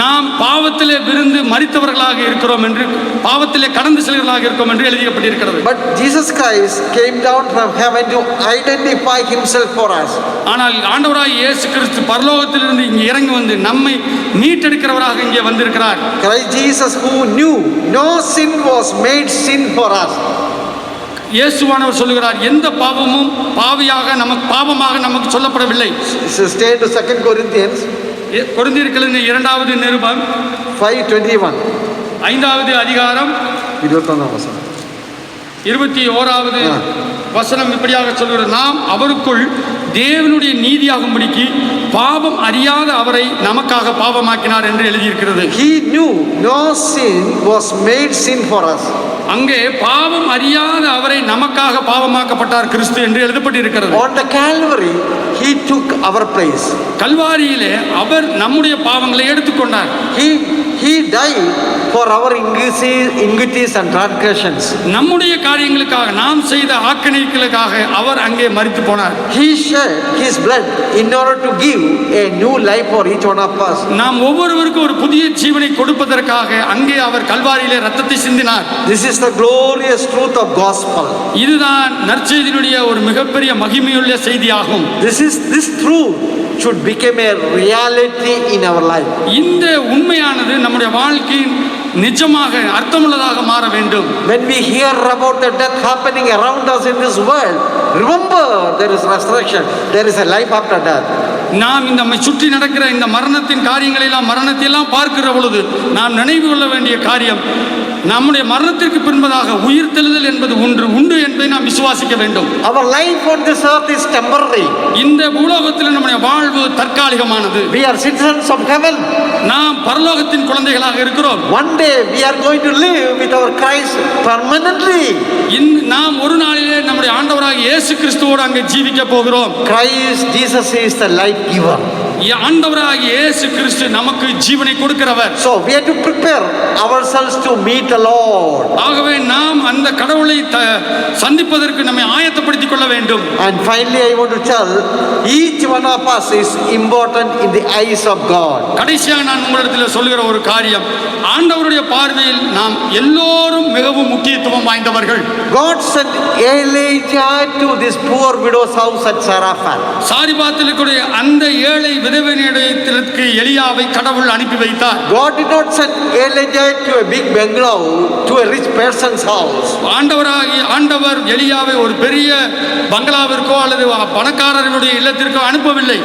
நாம் பாவத்திலே விருந்து மரித்தவர்களாக இருக்கிறோம் என்று, பாவத்திலே கடந்து செல்கிறவர்களாக இருக்கிறோம் என்று எழுதப்பட்டிருக்கிறது. But Jesus Christ came down from heaven to identify himself for us. ஆனால் ஆண்டவராய் இயேசு கிறிஸ்து பரலோகத்திலிருந்து இங்கே இறங்கி வந்து நம்மை மீட்டெடுக்கிறவராக இங்கே வந்திருக்கிறார். Christ Jesus, who knew no sin, was made sin for us. இயேசுவானவர் சொல்லுகிறார், எந்த பாவமும் பாவமாக நமக்கு சொல்லப்படவில்லை. Stay to 2 Corinthians கொரிந்தியர்களின் 2வது நிருபம் 5:21. 5வது அதிகாரம் 21வது வசனம் இப்படியாக சொல்கிறது, நாம் அவருக்குள் தேவனுடைய நீதியாகும்படிக்கு பாவம் அறியாத அவரை நமக்காக பாவமாக்கினார் என்று எழுதியிருக்கிறது. He knew no sin was made sin for us. அங்கே பாவம் அறியாத அவரை நமக்காக பாவமாக்கப்பட்டார் கிறிஸ்து என்று எழுதப்பட்டிருக்கிறது. On the Calvary he took our place. கல்வாரியிலே அவர் நம்முடைய பாவங்களை எடுத்துக்கொண்டார். He died for our iniquities and transgressions. நம்முடைய காரியங்களுக்காக, நாம் செய்த ஆக்கினைகளுக்காக அவர் அங்கே மரித்து போனார். He shed his blood in order to give a new life for each one of us. நாம் ஒவ்வொருவருக்கும் ஒரு புதிய ஜீவனை கொடுப்பதற்காக அங்கே அவர் கல்வாரியிலே இரத்தத்தை சிந்தினார். This is the glorious truth of gospel. இதுதான் நற்செய்தியினுடைய ஒரு மிகப்பெரிய மகிமையுள்ள செய்தியாகும். This truth should become a reality in our life. இந்த உண்மையானது நம்முடைய வாழ்க்கையின் நிஜமாக அர்த்தமுள்ளதாக மாற வேண்டும். When we hear about the death happening around us in this world, remember there is resurrection, there is a life after death. நாம் இந்த சுற்றி நடக்கிற இந்த மரணத்தின் காரியங்களெல்லாம், மரணத்தையெல்லாம் பார்க்கிற பொழுது நாம் நினைவு கொள்ள வேண்டிய காரியம், நம்முடைய மரணத்திற்கு பின்பதாக உயிர்த்தெழுதல் என்பது உண்டு என்பதை நாம் விசுவாசிக்க வேண்டும். Our life on this earth is temporary. இந்த பூலோகத்தில் நம்முடைய வாழ்வு தற்காலிகமானது. We are citizens of heaven. நாம் பரலோகத்தின் குழந்தைகளாக இருக்கிறோம். One day we are going to live with our Christ permanently. நாம் ஒரு நாளிலே நம்முடைய ஆண்டவராகிய இயேசு கிறிஸ்துவோடு அங்கே ஜீவிக்க போகிறோம். Christ Jesus is the life giver. ஆண்டவராகிய இயேசு கிறிஸ்து நமக்கு ஜீவனை கொடுக்கிறவர். So we have to prepare ourselves to meet the Lord. ஆகவே நாம் அந்த கடவுளை சந்திப்பதற்கு நம்மை ஆயத்தப்படுத்திக் கொள்ள வேண்டும். And finally I want to tell, each one of us is important in the eyes of God. கடைசியாக நான் உங்களிடத்தில் சொல்லுகிற ஒரு காரியம், ஆண்டவருடைய பார்வையில் நாம் எல்லோரும் மிகவும் முக்கியத்துவம் வாய்ந்தவர்கள். God sent Elijah to this poor widow's house at Zarephath. சாரிபாத்தில் இருக்கக்கூடிய அந்த ஏழை விதவையினிடத்திற்கு எலியாவை கடவுள் அனுப்பி வைத்தார். God did not send Elijah to a big bungalow, to a rich person's house. ஆண்டவர் எலியாவை ஒரு பெரிய பங்களாவிற்கோ அல்லது பணக்காரர்களுடைய இல்லத்திற்கோ அனுப்பவில்லை.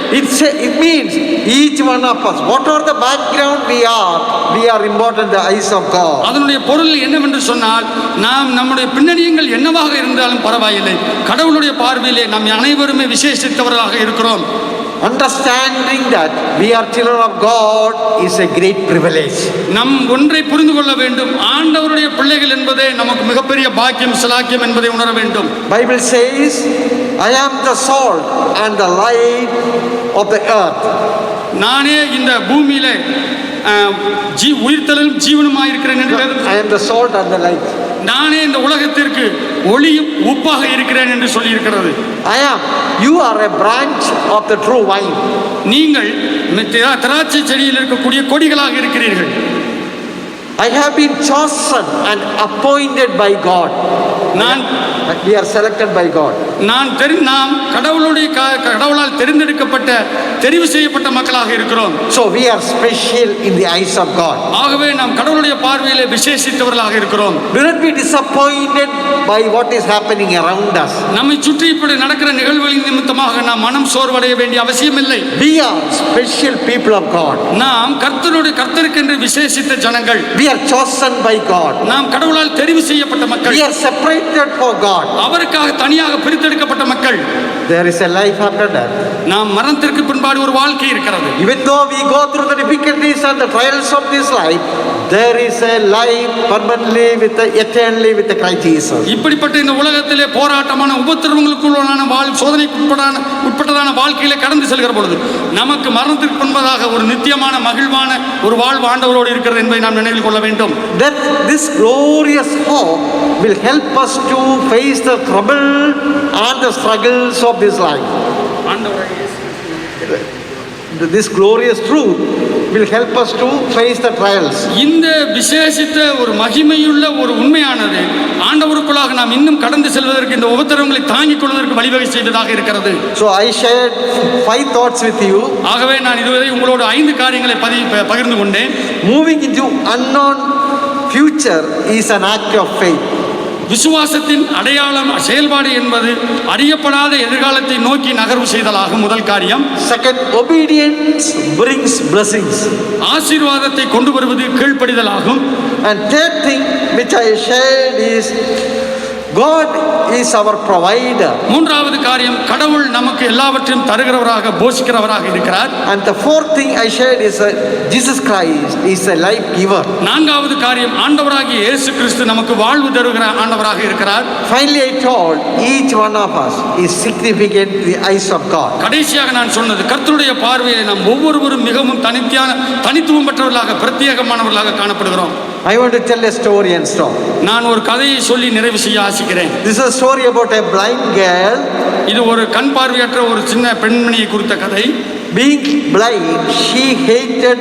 It means each one of us, whatever the background we are important in the eyes of God. அதனுடைய பொருள் என்னவென்று சொன்னால், நாம் நம்முடைய பின்னணியங்கள் என்னவாக இருந்தாலும் பரவாயில்லை, கடவுளுடைய பார்வையிலே நாம் அனைவருமே விசேஷித்தவர்களாக இருக்கிறோம். Understanding that we are children of God is a great privilege. நம் ஒன்றை புரிந்து கொள்ள வேண்டும், ஆண்டவருடைய பிள்ளைகள் என்பதே நமக்கு மிகப்பெரிய பாக்கியம், சலாக்கியம் என்பதை உணர வேண்டும். Bible says, I am the salt and the light of the earth. நானே இந்த பூமியிலே உயிர்த்தலும் ஜீவனுமாய் இருக்கிறேன் என்று. I am the salt and the light. நானே இந்த உலகத்திற்கு ஒளியும் உப்பாக இருக்கிறேன் என்று சொல்லி இருக்கிறது. You are a branch of the true vine. நீங்கள் திராட்சை செடியில் இருக்கக்கூடிய கொடிகளாக இருக்கிறீர்கள். I have been chosen and appointed by God. We are selected by God. நாம் கடவுளால் தெரிந்தெடுக்கப்பட்ட, தெரிவு செய்யப்பட்ட மக்களாக இருக்கிறோம். So we are special in the eyes of God. ஆகவே நாம் கடவுளுடைய பார்வையிலே விசேஷித்தவர்களாக இருக்கிறோம். Do not be disappointed by what is happening around us. நம்மை சுற்றி இப்படி நடக்கிற நிகழ்வுகளின் நிமித்தமாக நாம் மனம் சோர்வடைய வேண்டிய அவசியம் இல்லை. We are special people of God. நாம் கர்த்தருக்கென்று விசேஷித்த ஜனங்கள். We are chosen by God. நாம் கடவுளால் தெரிவு செய்யப்பட்ட மக்கள். We are separated for God. அவருக்காக தனியாக பிரித்தெடுக்கப்பட்ட மக்கள். There is a life after death. நாம் மரணத்திற்கு பின்பாடு ஒரு வாழ்க்கை இருக்கிறது. Even though we go through the difficulties and the trials of this life, there is a life permanently eternally with the Christ Jesus. இப்படிப்பட்ட இந்த உலகத்திலே போராட்டமான உபத்திரவங்களுக்குள்ளான சோதனைக்கு உட்பட்டதான வாழ்க்கையிலே கடந்து செல்கிற பொழுது நமக்கு மரணத்திற்கு முன்பதாக ஒரு நித்தியமான மகிழ்வான ஒரு வாழ்வு ஆண்டவரோடு இருக்கிறது என்பதை நாம் நினைவில் கொள்ள வேண்டும். This glorious hope will help us to face the trouble and the struggles of this life. This glorious truth will help us to face the trials. இந்த விசேஷித்த ஒரு மகிமையுள்ள ஒரு உண்மையானது ஆண்டவருக்குள்ளாக நாம் இன்னும் கடந்து செல்வதற்கு, இந்த உபத்திரவங்களை தாங்கிக் கொள்வதற்கு வழிவகை செய்வதாக இருக்கிறது. So I shared 5 thoughts with you. ஆகவே நான் இதுவரை உங்களோடு 5 காரியங்களை பகிர்ந்து கொண்டேன். Moving into unknown future is an act of faith. விசுவாசத்தின் அடையாளம் செயல்பாடு என்பது அறியப்படாத எதிர்காலத்தை நோக்கி நகர்வு செய்தலாகும். முதல் காரியம். Second, obedience brings blessings. ஆசீர்வாதத்தை கொண்டு வருவது கீழ்ப்படிதலாகும். And third thing which I shared is God is our provider. மூன்றாவது காரியம், கடவுள் நமக்கு எல்லாவற்றையும் தருகிறவராக போஷிக்கிறவராக இருக்கிறார். And the fourth thing I shared is Jesus Christ is a life giver. நான்காவது காரியம், ஆண்டவராகிய இயேசு கிறிஸ்து நமக்கு வாழ்வு தருகிற ஆண்டவராக இருக்கிறார். Finally I told each one of us is significant in the eyes of God. கடைசியாக நான் சொன்னது, கர்த்தருடைய பார்வையை நாம் ஒவ்வொருவரும் மிகவும் தனித்துவம் பெற்றவர்களாக பிரத்யேகமானவர்களாக காணப்படுகிறோம். I want to tell a story and stop. நான் ஒரு கதையை சொல்லி நிறைவு செய்ய ஆசிக்கிறேன். This is a story about a blind girl. இது ஒரு கண் பார்வையற்ற ஒரு சின்ன பெண்மணியை குறித்த கதை. Being blind, she hated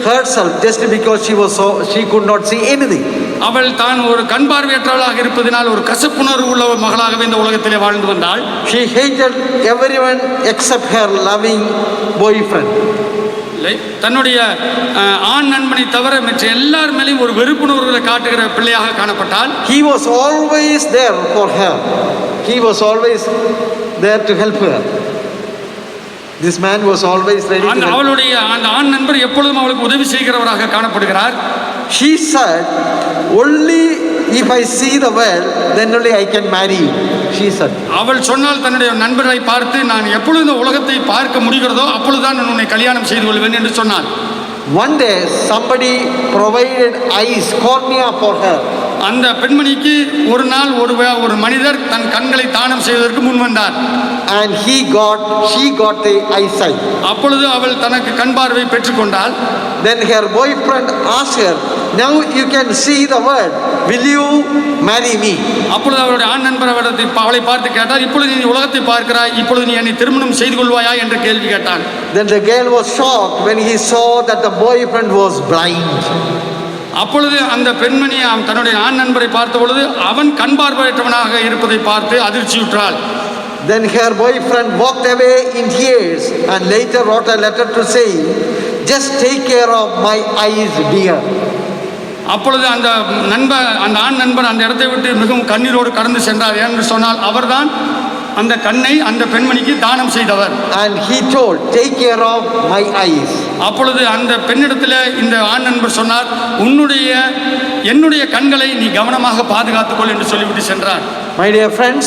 herself just because she could not see anything. அவள் தான் ஒரு கண் பார்வையற்றவளாக இருப்பதனால் ஒரு கசப்புணர்வு உள்ள மகளாகவே இந்த உலகத்திலே வாழ்ந்து வந்தாள். She hated everyone except her loving boyfriend. தன்னுடைய ஆண் நண்பனை தவிர மற்ற எல்லார் மேலேயும் ஒரு வெறுப்புணர்வுகளை காட்டுகிற பிள்ளையாக காணப்பட்டால். He was always there for her. He was always there to help her. This man was always ready to help. அவளுடைய அந்த ஆண் நண்பர் எப்பொழுதும் அவளுக்கு உதவி செய்கிறவராக காணப்படுகிறார். She said, only if I see the world, then only I can marry you. She said. அவள் சொன்னால் தன்னுடைய நண்பரை பார்த்து, நான் எப்பொழுது இந்த உலகத்தை பார்க்க முடிகிறதோ அப்பொழுதுதான் நான் உன்னை கல்யாணம் செய்து கொள்வேன் என்று சொன்னார். One day somebody provided eyes, cornea for her. அந்த பெண்மணிக்கு ஒரு நாள் ஒரு மனிதர் தன் கண்களை தானம் செய்வதற்கு முன் வந்தார். And she got the eyesight. அப்பொழுது அவள் தனக்கு கண் பார்வை பெற்றுக்கொண்டாள். Then her boyfriend asked her, now you can see the world, will you marry me? அப்பொழுது அவருடைய ஆண் நண்பர் அவளை பார்த்து கேட்டார், இப்பொழுது நீ உலகத்தை பார்க்கிறாய், இப்பொழுது நீ என்னை திருமணம் செய்து கொள்வாயா என்று கேள்வி கேட்டான். Then the girl was shocked when he saw that the boyfriend was blind. அப்பொழுது அந்த பெண்மணி தன்னுடைய ஆண் நண்பரை பார்த்த பொழுது அவன் கண் பார்வையற்றவனாக இருப்பதை பார்த்து அதிர்ச்சியுற்றாள். Then her boyfriend walked away in tears and later wrote a letter to say, just take care of my eyes, dear. அப்பொழுது அந்த ஆண் நண்பர் அந்த இடத்தை விட்டு மிகவும் கண்ணீரோடு கடந்து சென்றார். என்று சொன்னால் அவர்தான் அந்த கண்ணை அந்த பெண்மணிக்கு தானம் செய்தவர். And he told, take care of my eyes. அப்பொழுது அந்த பெண்ணிடத்தில் இந்த ஆண் நண்பர் சொன்னார், என்னுடைய கண்களை நீ கவனமாக பாதுகாத்துக்கொள் என்று சொல்லிவிட்டு சென்றார். My dear friends,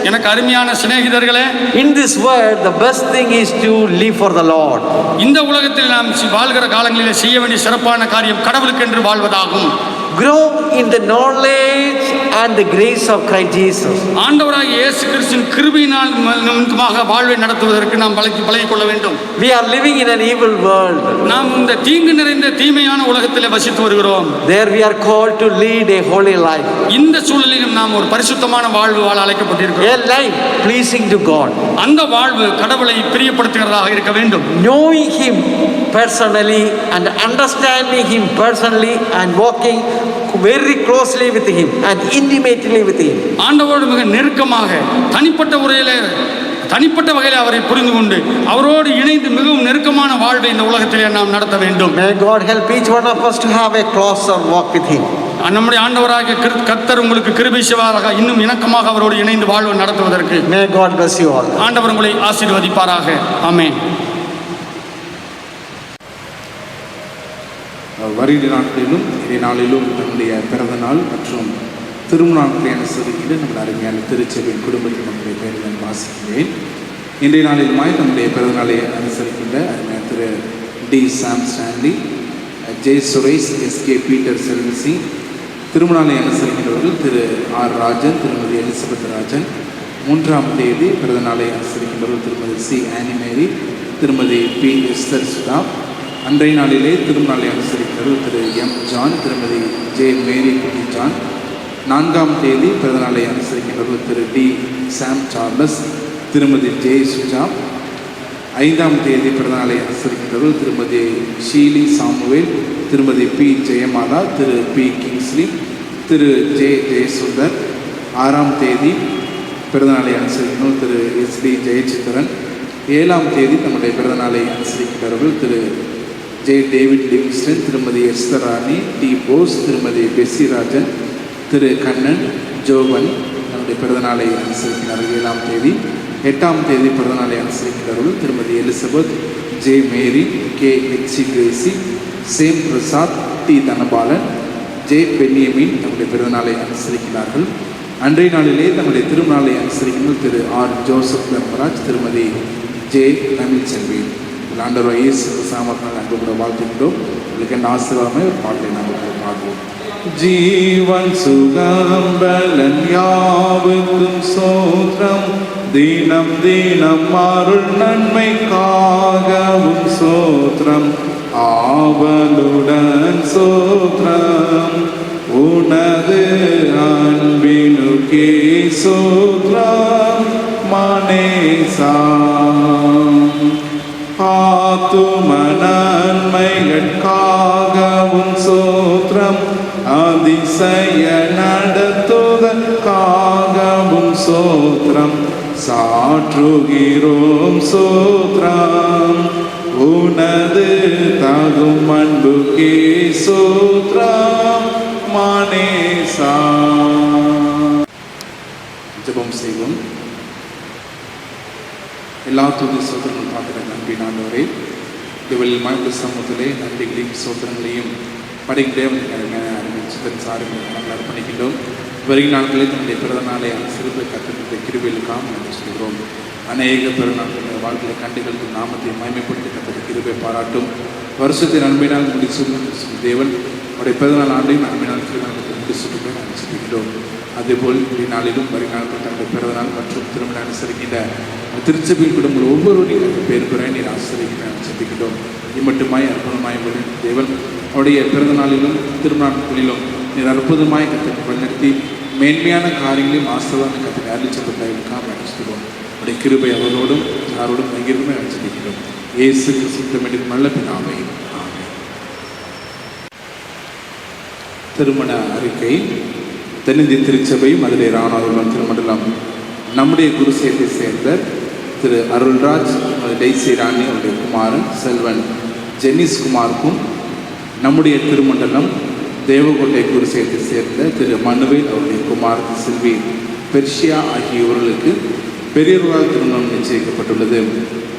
எனக்கு அருமையான சிநேகிதர்களே, in this world the best thing is to live for the Lord. இந்த உலகத்தில் நாம் வாழ்கிற காலங்களிலே செய்ய வேண்டிய சிறப்பான காரியம் கடவுளுக்கென்று வாழ்வதாகும். Grow in the knowledge and the grace of Christ Jesus. ஆண்டவராகிய இயேசு கிறிஸ்துவின் கிருபையினால் நிமித்தமாக வாழ்வை நடத்துவதற்கு நாம் பழகிக் கொள்ள வேண்டும். We are living in an evil world. நாம் இந்த தீங்கு நிறைந்த தீமையான உலகத்திலே வசித்து வருகிறோம். There we are called to lead a holy life. இந்த சூழலிலும் நாம் ஒரு பரிசுத்தமான வாழ்வு வாழ அழைக்கப்பட்டிருக்கிறோம். A life pleasing to God. அந்த வாழ்வு கடவுளை பிரியப்படுத்துகிறதாக இருக்க வேண்டும். Knowing him personally and understanding him personally and walking very closely with him and intimately with him. ஆண்டவரோடு மிக நெருக்கமாக தனிப்பட்ட வகையில் அவரை புரிந்து கொண்டு அவரோடு இணைந்து மிகவும் நெருக்கமான வாழ்வை இந்த உலகத்திலே நாம் நடத்த வேண்டும். May God help each one of us to have a closer walk with him. நம்முடைய ஆண்டவராகிய கர்த்தர் உங்களுக்கு கிருபை செய்வாராக, இன்னும் இணக்கமாக அவரோடு இணைந்து வாழ்வு நடத்துவதற்கு. May God bless you all. ஆண்டவர் உங்களை ஆசீர்வதிப்பாராக. ஆமென். வருகிற நாட்களிலும் இதே நாளிலும் நம்முடைய பிறந்த நாள் மற்றும் திருமண நாட்களை அனுசரிக்கிட்டு நம்முடைய அருமையான திருச்சபையின் குடும்பத்தில் நம்முடைய பெயரை நான் வாசிக்கிறேன். இன்றைய நாளிலுமாய் நம்முடைய பிறந்த நாளை அனுசரிக்கின்ற அருமையான திரு T Sam Stanley, J Suresh, SK Peter Selvasi. திருமண நாளை அனுசரிக்கின்றவர்கள் திரு ஆர் ராஜன், திருமதி எலிசபெத் ராஜன். 3ஆம் தேதி பிறந்த நாளை அனுசரிக்கின்றவர்கள் திருமதி சி ஆனிமேரி, திருமதி பி எஸ்தர் சுதா. அன்றைய நாளிலே திருநாளை அனுசரிக்கிறவர்கள் திரு எம் ஜான், திருமதி ஜே மேரி குட்டி ஜான். 4ஆம் தேதி பிறந்தநாளை அனுசரிக்கிறவர்கள் திரு டி சாம் சார்லஸ், திருமதி ஜே சுஜா. 5ஆம் தேதி பிறந்தநாளை அனுசரிக்கின்றவர்கள் திருமதி ஷீலி சாமுவேல், திருமதி பி ஜெயமாலா, திரு பி கிங்ஸ்லி, திரு ஜெயசுந்தர். 6ஆம் தேதி பிறந்தநாளை அனுசரிக்கணும் திரு எஸ்டி ஜெயசித்திரன். 7ஆம் தேதி நம்முடைய பிறந்தநாளை அனுசரிக்கின்றவர்கள் திரு டேவிட் லிவிங்ஸ்டன், திருமதி எஸ்தர் ராணி, டி போஸ், திருமதி பெஸ்ஸி ராஜன், திரு கண்ணன் ஜோவன் நம்முடைய பிறந்தநாளை அனுசரிக்கிறார்கள் 7ஆம் தேதி. 8ஆம் தேதி பிறந்தநாளை அனுசரிக்கிறார்கள் திருமதி Elizabeth, J Mary, K H Gracy, Sam Prasad, T Dhanapalan, J Benjamin நம்முடைய பிறந்தநாளை அனுசரிக்கிறார்கள். அன்றைய நாளிலே தங்களுடைய திருநாளை அனுசரிக்கின்ற திரு ஆர் ஜோசப் தர்மராஜ், திருமதி ஜே தமிழ்ச்செல்வி. ஆண்டவர் இயேசு சாமத்தினால் அன்பு கூட வாழ்த்துகின்றோம். உங்களுக்கு என்ன ஆசீர்வாதமே ஒரு பாட்டை நாங்கள் பார்ப்போம். ஜீவன் சுகம் பலன் யாவுக்கும் சோத்ரம், தினம் தினம் அருள் நன்மைக்காகவும் சோத்ரம், ஆவலுடன் சோத்ரம், உனது அன்பினுக்கே சோத்ரம் மனேசா. ஆத்தும நன்மைகளுக்காகவும் சோத்ரம், அதிசய நடத்துவதற்காகவும் சோத்ரம், சாற்றுகிறோம் சோத்ரம், உனது தகும் அன்புக்கே சோத்ரம் மனேசா. ஜெபம் செய்வோம். எல்லா துதி சோதரங்களும் பார்க்கிற நன்றி ஆண்டவரே. இவள் மனித சமூகத்திலே நன்றிகளையும் சோதரங்களையும் படிக்கிட்டே அருமைச்சிதன் சாருங்கள் நாங்கள் அர்ப்பணிக்கின்றோம். வருகிற நாட்களில் தன்னுடைய பிறந்த நாளை சிறுபை கற்றுக்கிட்ட கிருபையிலுக்காக நாங்கள் சொல்கிறோம். அநேக பிறநாட்கள் வாழ்க்கையை கண்டுகளுக்கு நாமத்தை மயமைப்படுத்தி கற்றுக்க கிருபை பாராட்டும். வருஷத்தின் நன்மையினால் முடிச்சு தேவன் அவருடைய பிறந்தநாள் ஆண்டையும் நன்மையினால் திருநாளுக்கு முடிச்சுட்டு நாங்கள் சொல்கிறோம். அதேபோல் நாளிலும் வருங்காலத்தில் தன்னுடைய பிறந்தநாள் மற்றும் திருமண அனுசரிக்கின்ற திருச்சபையில் குடும்பங்கள் ஒவ்வொருவரையும் பேர் பெற நீர் ஆசிரியர் சந்திக்கின்றோம். இம்மட்டுமாய் அற்புதமாய் தேவன் அவருடைய பிறந்த நாளிலும் திருமணங்களிலும் நீர் அற்புதமாய் கத்தை வழிநடத்தி மேன்மையான காரியங்களையும் ஆசீர்வாத கத்தை அறிவிச்சப்பட்டாயிருக்காம நினைச்சிடுவோம். அவருடைய கிருபை அவரோடும் யாரோடும் எங்கிருமே நினைச்சிருக்கிறோம். இயேசு கிறிஸ்து நல்ல பிதாவே, ஆமென். திருமண அறிக்கை. தென்னிந்திய திருச்சபை மதுரை ராணாவுடன் திருமண்டலம் நம்முடைய குருசேத்தை சேர்ந்த திரு அருள்ராஜ், டெய்சி ராணி அவருடைய குமாரன் செல்வன் ஜென்னிஸ் குமாருக்கும், நம்முடைய திருமண்டலம் தேவகோட்டை குருசேத்தை சேர்ந்த திரு மனுவேல் அவருடைய குமாரன் செல்வி பெர்ஷியா ஆகியோர்களுக்கு பெரியவர்களால் திருமணம் நிச்சயிக்கப்பட்டுள்ளது.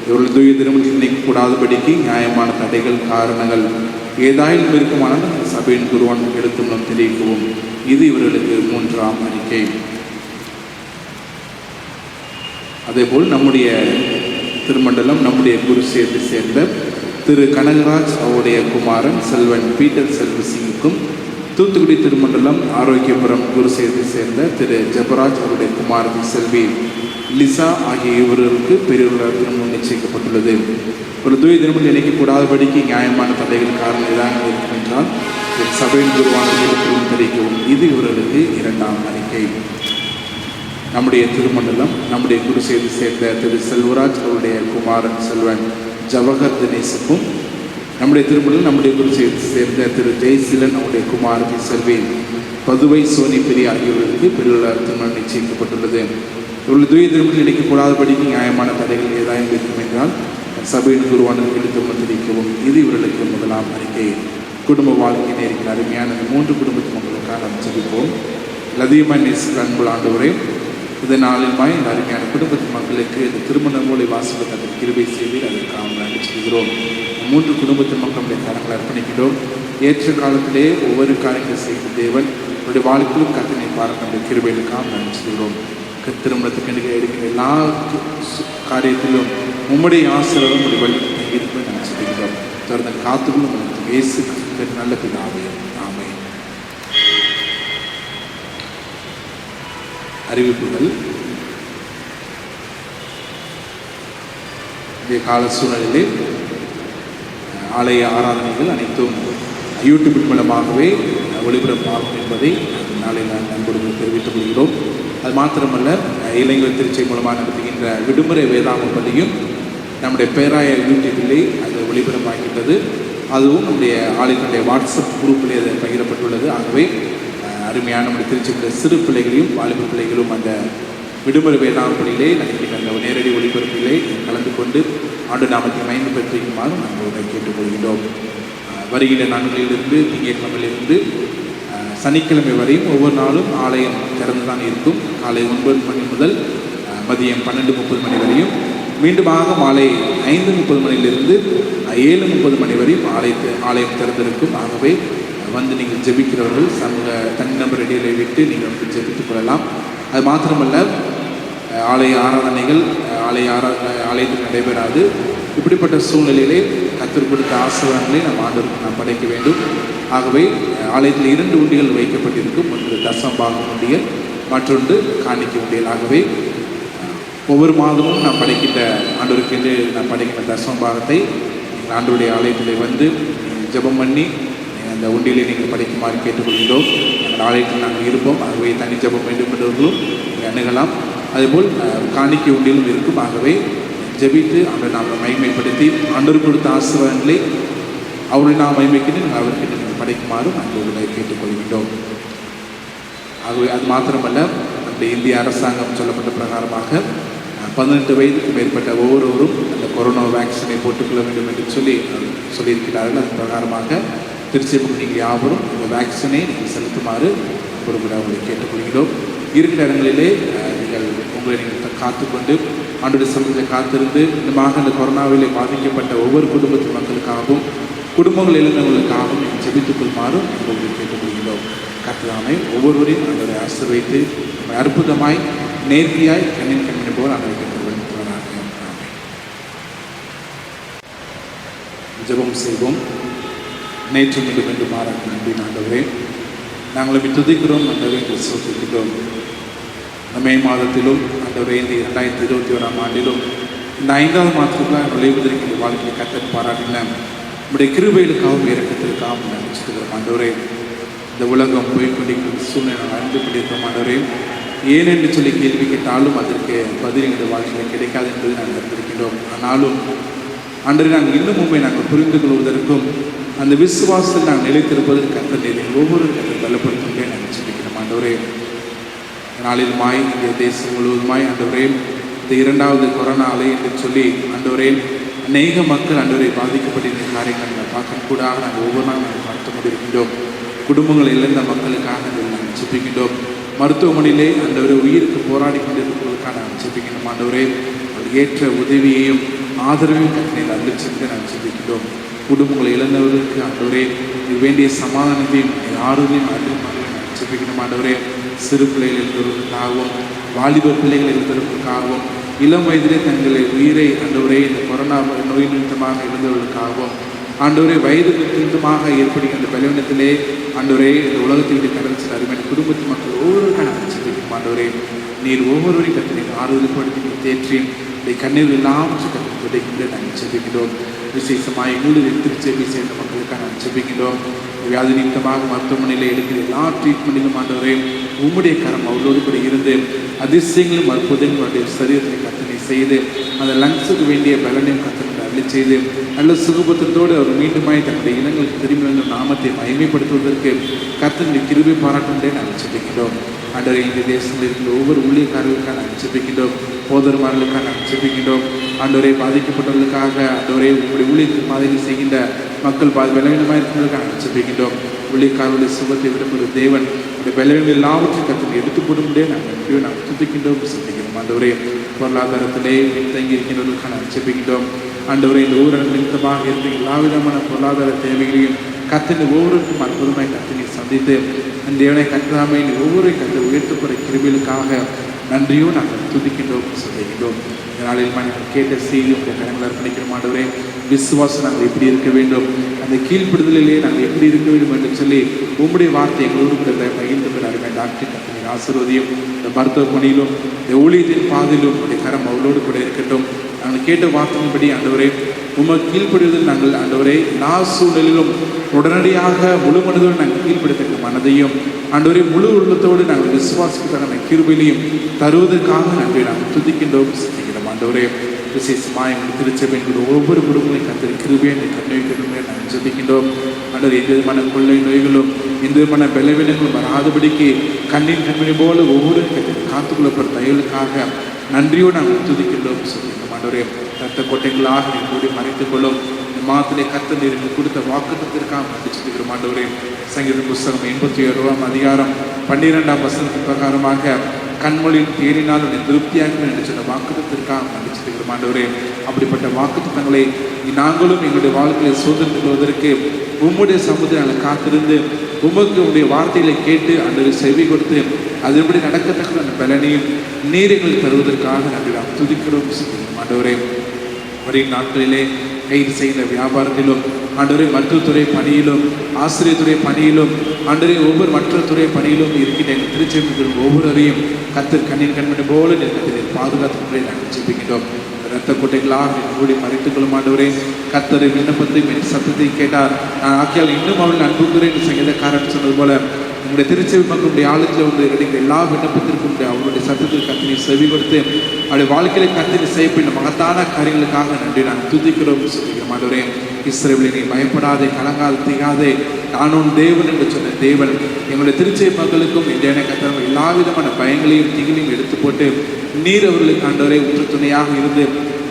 இவர்கள் தூய திருமணத்தில் நீக்கக்கூடாதபடிக்கு நியாயமான தடைகள் காரணங்கள் ஏதாயிலும் இருக்குமானால் சபையின் குருவான் எடுத்து மூலம் தெரிவிக்கவும். இது இவர்களுக்கு 3ஆம் அறிக்கை. அதேபோல் நம்முடைய திருமண்டலம் நம்முடைய குருசேத்தை சேர்ந்த திரு கனகராஜ் அவருடைய குமாரன் செல்வன் பீட்டர் செல்வசிங்குக்கும், தூத்துக்குடி திருமண்டலம் ஆரோக்கியபுரம் குருசேத்தை சேர்ந்த திரு ஜபராஜ் அவருடைய குமாரன் செல்வி லிசா ஆகிய இவர்களுக்கு பெரியவர்களால் திருமணம் நிச்சயிக்கப்பட்டுள்ளது. ஒரு தூய திருமணம் இணைக்கக்கூடாதபடிக்கு நியாயமான தடைகள் காரணம் ஏதாவது இருக்கும் என்றால் சபையின் குருவான திருமணம் தெரிவிக்கவும். இது இவர்களுக்கு 2ஆம் அறிக்கை. நம்முடைய திருமண்டலம் நம்முடைய குருசேத்தை சேர்ந்த திரு செல்வராஜ் அவருடைய குமாரன் செல்வன் ஜவஹர் தினேசுக்கும், நம்முடைய திருமணம் நம்முடைய குருசேத்தை சேர்ந்த திரு ஜெய்சிலன் அவருடைய குமாரன் செல்வி பதுவை சோனி பெரிய ஆகியோர்களுக்கு பெரியவர்களால் திருமணம் நிச்சயிக்கப்பட்டுள்ளது. இவர்கள் தூய திருமணம் இணைக்கக்கூடாதபடிக்கு நியாயமான தடைகள் ஏதாயும் இருக்கும் என்றால் சபையின் குருவானவர்களுக்கு திருமணம் தெரிவிக்கவும். இது இவர்களுக்கு 1ஆம் அறிக்கை. குடும்ப வாழ்க்கை நேரில் அருமையான 3 குடும்பத்தில் உங்களுக்காக நாம் ஜெபிப்போம். அதிகமாக நேசிக்கிற அன்பு ஆண்டவரே, இந்த நாளிலுமாய் இந்த அருமையான குடும்பத்து மக்களுக்கு இந்த திருமண மூலை வாசலுக்கு அந்த கிருபை செய்து அதற்காக நன்றி சொல்கிறோம். 3 குடும்பத்து மக்களுடைய காரங்களை அர்ப்பணிக்கிறோம். ஏற்ற காலத்திலே ஒவ்வொரு காரியங்களை செய்த தேவன் அவருடைய வாழ்க்கையிலும் கத்தனை பாராட்ட கிருபைகளுக்காக நன்றி சொல்கிறோம். திருமணத்துக்கு எடுக்கிற எல்லா காரியத்திலும் உம்முடைய ஆசீர்வாதம் உங்களுடைய வழி இருப்பதை நான் சொல்கிறோம். தொடர்ந்து காத்துக்கொள்ளும் இயேசு கிறிஸ்துவின் நல்ல பிதாவே, ஆமென். அறிவிப்புகள். இந்த கால சூழ்நிலையிலே ஆலய ஆராதனைகள் அனைத்தும் யூடியூப் மூலமாகவே ஒளிபரப்பாகும் என்பதை நாளை நான் நண்பர்களுக்கு தெரிவித்துக் கொள்கிறோம். அது மாத்திரமல்ல, இளைஞர் திருச்சை மூலமாக நடத்துகின்ற விடுமுறை வேதாகம பள்ளியும் நம்முடைய பேராய யூடியூபிலே அது ஒளிபரப்பாகின்றது. அதுவும் நம்முடைய ஆலயத்தினுடைய வாட்ஸ்அப் குரூப்பிலே அது பகிரப்பட்டுள்ளது. ஆகவே அருமையான நம்முடைய திருச்சியுடைய சிறு பிள்ளைகளையும் வாலிப பிள்ளைகளும் அந்த விடுமுறை வேளாண் பணியிலே நடக்கின்ற அந்த நேரடி ஒளிபரப்பிலே கலந்து கொண்டு ஆண்டு நாமத்தை மகிமை பெற்றிருக்குமாறு நாங்கள் கேட்டுக்கொள்கிறோம். வருகின்ற நாட்களிலிருந்து திங்கட்கிழமையிலிருந்து சனிக்கிழமை வரையும் ஒவ்வொரு நாளும் ஆலயம் திறந்து தான் இருக்கும். காலை 9 மணி முதல் மதியம் 12:30 மணி வரையும், மீண்டுமாக மாலை 5:30 மணியிலிருந்து 7:30 மணி வரையும் ஆலயம் திறந்திருக்கும். ஆகவே வந்து நீங்கள் ஜெபிக்கிறவர்கள் சமூக தனிநபர் இடையிலே விட்டு நீங்கள் வந்து ஜெபித்துக் கொள்ளலாம். அது மாத்திரமல்ல, ஆலய ஆராதனைகள் ஆலயத்தில் நடைபெறாது. இப்படிப்பட்ட சூழ்நிலையிலே கர்த்தர் கொடுத்த ஆசீர்வாதங்களை நாம் ஆண்டவருக்கு நாம் படைக்க வேண்டும். ஆகவே ஆலயத்தில் 2 உண்டிகள் வைக்கப்பட்டிருக்கும். ஒன்று தசமபாக உண்டியல், மற்றொன்று காணிக்கை உண்டியல். ஆகவே ஒவ்வொரு மாதமும் நாம் படைக்கின்ற ஆண்டவருக்கு என்று நாம் படைக்கின்ற தசமபாகத்தை ஆண்டவருடைய ஆலயத்தில் வந்து ஜெபம் பண்ணி அந்த உண்டியலை நீங்கள் படைக்குமாறு கேட்டுக்கொள்கிறோம். எங்கள் ஆலயத்தில் நாங்கள் இருப்போம். ஆகவே தனி ஜெபம் வேண்டும் என்றவர்களும் அணுகலாம். அதுபோல் காணிக்கை உண்டியலும் இருக்கும். ஆகவே ஜெபித்து ஆண்டவர் நாம் மகிமைப்படுத்தி ஆண்டவர் கொடுத்த ஆசீர்வாதங்களை அவருடைய நாம் மகிமைக்கிட்டு நீங்கள் அவருக்கு நீங்கள் படைக்குமாறும் அன்போடு கேட்டுக்கொள்கின்றோம். ஆகவே அது மாத்திரமல்ல, நம்முடைய இந்திய அரசாங்கம் சொல்லப்பட்ட பிரகாரமாக 18 வயதுக்கு மேற்பட்ட ஒவ்வொருவரும் அந்த கொரோனா வேக்சினை போட்டுக்கொள்ள வேண்டும் என்று சொல்லியிருக்கிறார்கள். அது பிரகாரமாக திருச்சி நீங்கள் யாவரும் இந்த வேக்சினை நீங்கள் செலுத்துமாறு ஒரு முறை அவங்களை கேட்டுக்கொள்கிறோம். இருக்கிற இடங்களிலே உங்களை நீங்கள் காத்துக்கொண்டு ஆண்டோட சமயத்தில் காத்திருந்து இன்னமாக அந்த கொரோனாவிலே பாதிக்கப்பட்ட ஒவ்வொரு குடும்பத்து மக்களுக்காகவும் குடும்பங்கள் இழந்தவர்களுக்காகவும் நீங்கள் ஜெபித்துக் கொள்ளுமாறும் உங்களை கேட்டுக்கொள்கிறோம். கர்த்தராமே ஒவ்வொருவரையும் ஆண்டவரை ஆசீர்வதித்து அற்புதமாய் நேர்த்தியாய் கண்ணின் கண்மணி போல் ஆண்டவரை கேட்டுக்கொள்கிறார்கள். ஜெபம் செய்வோம். நேற்று மீண்டும் என்று மாறாக நன்றி ஆண்டவரே, நாங்கள் துதிக்கிறோம் ஆண்டவரை விசுவாசிக்கிறோம். மே மாதத்திலும் ஆண்டவரே இந்த 2021ஆம் ஆண்டிலும் இந்த 5வது மாதத்துக்குள்ளாக நுழைவதற்கு இந்த வாழ்க்கையை கர்த்தர் பாராட்டின நம்முடைய கிருபைகளுக்காகவும் இரக்கத்திற்காகவும் நினைச்சிருக்கிறோம். ஆண்டவரே, இந்த உலகம் போய்கொண்டிருக்கிற சூழ்நிலை அறிந்து கொண்டிருக்கிறோம். ஆண்டவரே, ஏனென்று சொல்லி கேள்வி கேட்டாலும் அதற்கு பதில் எங்கள் வாழ்க்கையில் கிடைக்காது என்பதை நாங்கள் அறிந்திருக்கின்றோம். ஆனாலும் ஆண்டவரே, நாங்கள் இன்னும் உண்மை நாங்கள் புரிந்து கொள்வதற்கும் அந்த விசுவாசத்தில் நாங்கள் நிலைத்திருப்பதற்கு கர்த்தர் ஒவ்வொரு கர்த்தர் பலப்படுத்துவதை நாங்கள் சிந்திக்கிறோம். ஆண்டவரே, நாளிலுமாய் இந்த தேசம் முழுவதுமாய் ஆண்டவரே இந்த 2வது கொரோனா அலை என்று சொல்லி ஆண்டவரே அநேக மக்கள் ஆண்டவரை பாதிக்கப்பட்டிருந்த காரியங்கள் நாங்கள் பார்க்கக்கூடாக நாங்கள் ஒவ்வொரு நாள் நாங்கள் பார்த்து கொண்டிருக்கின்றோம். குடும்பங்கள் இழந்த மக்களுக்காக நாங்கள் ஜெபிக்கின்றோம். மருத்துவமனையிலே ஆண்டவரை உயிருக்கு போராடி கொண்டிருப்பதற்காக நாங்கள் ஜெபிக்கின்றோம். ஆண்டவரே, ஏற்ற உதவியையும் ஆதரவையும் கட்டளையில் அருள் சென்று நாங்கள் ஜெபிக்கின்றோம். குடும்பங்களை இழந்தவர்களுக்கு ஆண்டவரே வேண்டிய சமாதானத்தையும் ஆறுதலையும் அருளுமாறு நாங்கள் ஜெபிக்கின்றோம். ஆண்டவரே, சிறு பிள்ளைகள் எழுந்தவர்களுக்காகவும் வாலிபர் பிள்ளைகள் எழுந்தவர்களுக்காகவும் இளம் வயதிலே தங்களை உயிரை ஆண்டவரே இந்த கொரோனா நோய் நிமித்தமாக இழந்தவர்களுக்காகவும் ஆண்டவரே வயது நிமித்தமாக ஏற்படுகின்ற பலவீனத்திலே ஆண்டவரே இந்த உலகத்தை விட்டு கடல் சில அருமையான குடும்பத்து மக்கள் ஒவ்வொருவருக்காக நாங்கள் ஜெபிக்கிறோம். ஆண்டவரே, நீர் ஒவ்வொருவரையும் கற்று ஆறுதல்படுத்தி தேற்றி இந்த கண்ணீர் இல்லாமல் கற்று துடைக்கின்ற நாங்கள் ஜெபிக்கிறோம். விசேஷமாக எங்களுக்கு திருச்செவி சேர்ந்த மக்களுக்காக நாங்கள் ஜெபிக்கிறோம். வியாதி நிமித்தமாக மருத்துவமனையில் எடுக்கிற எல்லா ட்ரீட்மெண்ட்டிலும் ஆண்டவரே உம்முடைய கரம் அவர்களோடு கூட இருந்து அதிசயங்களும் அற்புதங்களுடைய சரீரத்தை கத்தனை செய்து அந்த லங்ஸுக்கு வேண்டிய பலனையும் கத்தனை அருளி செய்து நல்ல சுகபத்திரத்தோடு அவர் மீண்டுமாய் தன்னுடைய இனங்களுக்கு திரும்பி வந்த நாமத்தை மகிமைப்படுத்துவதற்கு கர்த்தருடைய கிருபை பாராட்டுவதை நாங்கள் ஜெபிக்கிறோம். ஆண்டவரே, இந்த தேசத்தில் இருக்கிற ஒவ்வொரு ஊழியக்காரர்களுக்காக நாங்கள் ஜெபிக்கின்றோம். போதர்மார்களுக்காக நாங்கள் ஜெபிக்கின்றோம். ஆண்டவரே, பாதிக்கப்பட்டவர்களுக்காக ஆண்டவரே உங்களுடைய ஊழியத்தின் பாதையில் செய்கின்ற மக்கள் பலவீனமாக இருக்கிறவர்களுக்காக நாங்கள் ஜெபிக்கின்றோம். ஊழியக்காரர்களுடைய சுகத்தை விரும்புகிற தேவன் அந்த பலவீனம் எல்லாவற்றையும் கத்தனை எடுத்துக் கொடுமுடியே நாங்கள் துதிக்கின்றோம், சிந்திக்கிறோம். ஆண்டவரே, பொருளாதாரத்திலே தங்கி இருக்கின்றவர்களுக்காக நாங்கள் ஜெபிக்கின்றோம். ஆண்டவரே, இந்த ஊரடங்கு நிமித்தமாக இருந்த எல்லா விதமான பொருளாதார தேவைகளையும் கத்தனை ஒவ்வொருவருக்கும் அற்புதமாய் கத்தனை சந்தித்து அந்த தேவனை கத்தராமை ஒவ்வொரு கத்தை உயர்த்தப்படுற கிருபைகளுக்காக நன்றியோ நாங்கள் துதிக்கின்றோம், சொல்லுகின்றோம். இந்த நாளில் நாங்கள் கேட்ட செய்தி உங்கள் கரங்களை அர்ப்பணிக்கிறோம். ஆண்டவரே, விசுவாசம் நாங்கள் எப்படி இருக்க வேண்டும், அந்த கீழ்ப்படுதலிலே நாங்கள் எப்படி இருக்க வேண்டும் என்று சொல்லி உங்களுடைய வார்த்தை எங்களோடு கூட பகிர்ந்து பெற அருமை டாக்டர் கத்தனை ஆசீர்வதியும். இந்த மருத்துவ பணியிலும் இந்த ஊழியத்தின் பாதையிலும் உங்களுடைய கரம் அவளோடு கூட இருக்கட்டும். நாங்கள் கேட்ட வார்த்தையின்படி ஆண்டவரே உமக்கு கீழ்ப்படுவதில் நாங்கள் ஆண்டவரே எல்லா சூழலிலும் உடனடியாக முழு மனதோடு நாங்கள் கீழ்ப்படுத்த மனதையும் ஆண்டவரே முழு உள்ளத்தோடு நாங்கள் விசுவாசிக்கான கிருபையிலையும் தருவதற்காக நன்றி நாங்கள் துதிக்கின்றோம், சிந்திக்கிறோம். ஆண்டவரே, விசேஷமாக எங்கள் திருச்சபையின் ஒவ்வொரு குடும்பங்களையும் கத்தரி கிருபையை கண்ணிக்கணுமே நாங்கள் ஜெபிக்கின்றோம். ஆண்டவர் எந்த விதமான கொள்ளை நோய்களும் எந்த விதமான பலவீனங்களும் வராதபடிக்கு கண்ணின் கண்மணி போல ஒவ்வொரு காத்துக்கொள்ளப்படுற தயவுக்காக நன்றியோடு நாங்கள் துதிக்கின்றோம் சொல்லியிருந்தோம். ஆண்டவரே ரத்த கொட்டைகளாக நீ கூடி மறைத்துக் கொள்ளும். இந்த மாதத்திலே கர்த்தர் நீர் கொடுத்த வாக்குத்தத்திற்காக நன்றி சொல்லிக்கிறோம். ஆண்டவரே சங்கீத புஸ்தகம் 87 அதிகாரம் 12ஆம் வசனத்தின் பிரகாரமாக கண்மொழியில் தேறினாலும் என்னை திருப்தியாக என்று சொன்ன வாக்குத்தத்திற்காக நன்றி சொல்லிக்கிறோம். ஆண்டவரே அப்படிப்பட்ட வாக்குத்தங்களை நாங்களும் எங்களுடைய வாழ்க்கையை சோதனை கொள்வதற்கு உம்முடைய சமூகத்தை நாங்கள் காத்திருந்து உமக்கு உடைய வார்த்தைகளை கேட்டு அன்று செவி கொடுத்து அதன்படி நடக்கத்தக்க அந்த பலனையும் நீரைகளை தருவதற்காக நாங்கள் நாம் துதிக்கிறோம் சொல்லிக்கிறோம். ஆண்டவரே வரும் நாட்களிலே கைது செய்த வியாபாரத்திலும் ஆண்டவரே மருத்துவத்துறை பணியிலும் ஆசிரியத்துறை பணியிலும் ஆண்டவரே ஒவ்வொரு மற்ற துறை பணியிலும் இருக்கின்ற எங்கள் திருச்செய்திகள் ஒவ்வொருவரையும் கத்தர் கண்ணின் கண்மணி போல நிற்கத்தில் பாதுகாத்து முறை நாங்கள் ஜெபிக்கின்றோம். இரத்த கொட்டைகளாக கூடி மறைத்துக் கொள்ளும். ஆண்டவரே கர்த்தரை விண்ணப்பத்தையும் என் சத்தத்தை கேட்டார் நான் ஆக்கியால் இன்னும் அவள் அன்புக்குறேன் சங்கீதக்காரன் சொன்னது போல உங்களுடைய திருச்செவி மக்களுடைய ஆழத்தில் வந்து கிடைக்கிற எல்லா விண்ணப்பத்திற்கும் அவருடைய சத்தத்தில் கத்தினை செவி கொடுத்து அவருடைய வாழ்க்கையில கத்தினை செய்யப்பட்ட மகத்தான காரியங்களுக்காக நன்றி நான் துதிக்கிறோம் சொல்லிக்கிறோம். ஆண்டவரே இஸ்ரவேலே நீ பயப்படாதே கலங்காது திகாதே நானும் தேவன் என்று சொன்ன தேவன் எங்களுடைய திருச்செவி மக்களுக்கும் இன்றைய கத்தர் எல்லா விதமான பயங்களையும் திகிலையும் எடுத்து போட்டு நீர் அவர்களுக்கு ஆண்டவரே உற்ற துணையாக இருந்து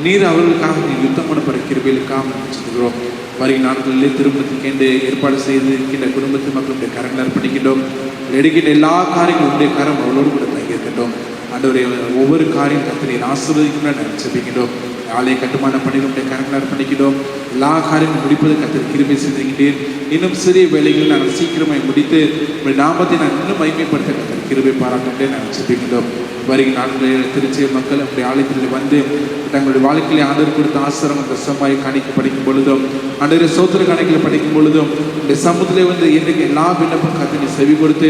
நீர் அவர்களுக்காக நீ யுத்தம் பண்ணப்படுற கிருபைகளுக்காக சொல்லுகிறோம். வரும் நாட்களிலே திருமணத்துக்கென்று ஏற்பாடு செய்து இருக்கின்ற குடும்பத்து மக்களுடைய கரங்கள் அர்ப்பணிக்கின்றோம். எடுக்கின்ற எல்லா காரியங்களும் உடைய கரம் அவளோடு கூட தங்கியிருக்கின்றோம். ஆண்டவரே ஒவ்வொரு காரியம் கர்த்தரை ஆசீர்வதிக்கும் நாங்கள் ஜெபிக்கின்றோம். ஆலய கட்டுமான பணிகளுடைய கரங்கள் அர்ப்பணிக்கின்றோம். எல்லா காரியங்களும் முடிப்பது கர்த்தர் கிருபை செய்திருக்கின்றேன். இன்னும் சிறிய வேலைகள் நாங்கள் சீக்கிரமாக முடித்து உங்கள் நாமத்தை நாங்கள் இன்னும் மகிமைப்படுத்த கர்த்தர் கிருபை பாராட்டே நாங்கள் ஜெபிக்கின்றோம். வருகிற நாட்களில் திருச்சி மக்கள் அப்படி ஆலயத்தில் வந்து தங்களுடைய வாழ்க்கையிலே ஆண்டவர் கொடுத்த ஆசிரமம் தசமாய் காணிக்க படிக்கும் பொழுதும் ஆண்டவரை சோத்திர கணக்கில் படிக்கும் பொழுதும் இந்த சமூகத்திலே வந்து இன்றைக்கு எல்லா விண்ணப்பம் கத்தனை செவி கொடுத்து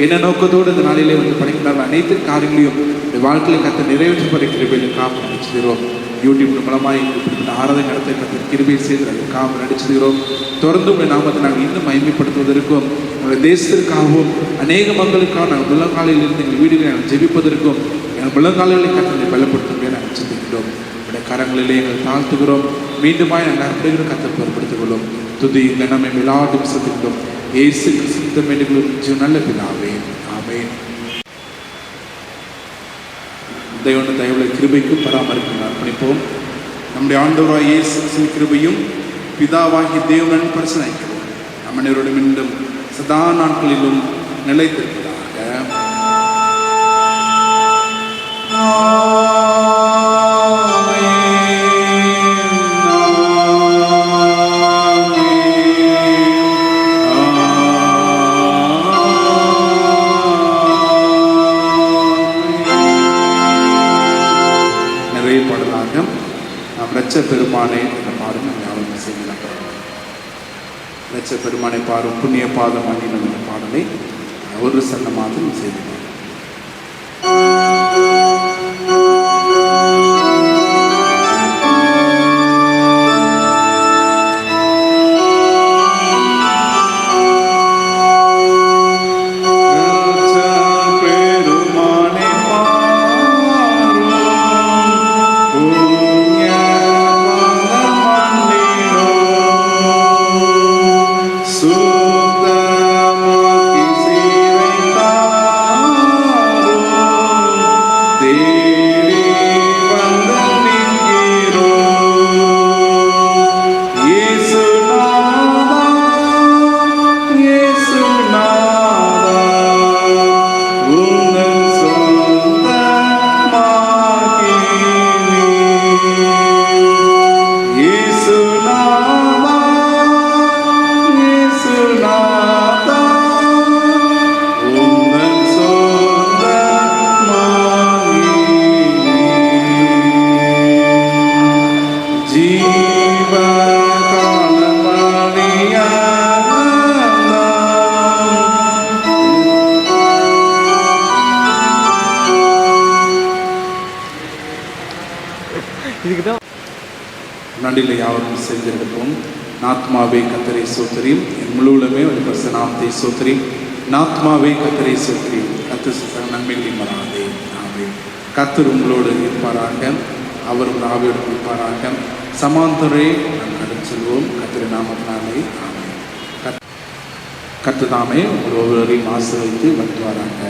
என்ன நோக்கத்தோடு இந்த நாளிலே வந்து படிக்கின்ற அனைத்து காரியங்களையும் இந்த வாழ்க்கையில் கத்த நிறைவேற்றப்பட கிருபைகளுக்காக நடிச்சுகிறோம். யூடியூப் மூலமாக இப்படிப்பட்ட ஆராதனை நடத்த கத்த கிருபை செய்து அதற்காக நடிச்சுகிறோம். தொடர்ந்து உங்களுடைய நாமத்தை நாங்கள் இன்னும் மகிமைப்படுத்துவதற்கும் எங்களுடைய தேசத்திற்காகவும் அநேக மக்களுக்காக நாங்கள் முழங்காலையில் இருந்து எங்கள் வீடுகளை நாங்கள் ஜெபிப்பதற்கும் எங்கள் முழங்காலைகளை கத்தனை பலப்படுத்தும் நாங்கள் ஜெபிக்கிறோம். உடைய கரங்களிலே எங்கள் தாழ்த்துகிறோம். மீண்டுமாய் நாங்கள் அற்புதங்களை கத்தனை பொருட்படுத்திக் கொள்ளும். துதி கனமை விளையாட்டும் சந்திக்கிறோம். இயேசு கிறிஸ்து வேண்டுகிறோம் நல்ல பிதாவே ஆமென். தேவனுடைய தயவுள்ள கிருபைக்கும் பராமரிக்கும் அர்ப்பணிப்போம். நம்முடைய ஆண்டவராகிய இயேசு கிறிஸ்துவின் கிருபையும் பிதாவாகிய தேவனுடன் பரிசனைக்கிறோம் நம் அனைவரோடு மீண்டும் சதா நாட்களிலும் நிலைத்திருப்பதாக. நிறைய பாடலாக நாம் இரட்ச பெருமானே என்ற பாடம் ஞாபகம் செய்யலாம். இரட்ச பெருமானை பாரும் புண்ணிய பாதம் அணினம் என்ற பாடலை ஒரு சன்னமாக செய்தோம். நடில யாவரும் சேர்ந்திருப்போம். நாத்மாவே கத்தரை சோத்தரியும் என் முழுவதுமே ஒரு நாமத்தை சோத்தரியும் நாத்மாவே கத்தரை சோத்தரியும் கத்து நன்மைகளை மறாதே. ஆமே. கத்தர் உங்களோடு இருப்பாராக. அவர் ஆவியோடு கொடுப்பாராக. சமாந்தரே நாம் கடந்து செல்வோம். கர்த்தருடைய நாமத்தினாலே ஆமென். கர்த்தர் தாமே ஒவ்வொருவரையும் ஆசீர்வதித்து வருவாராக.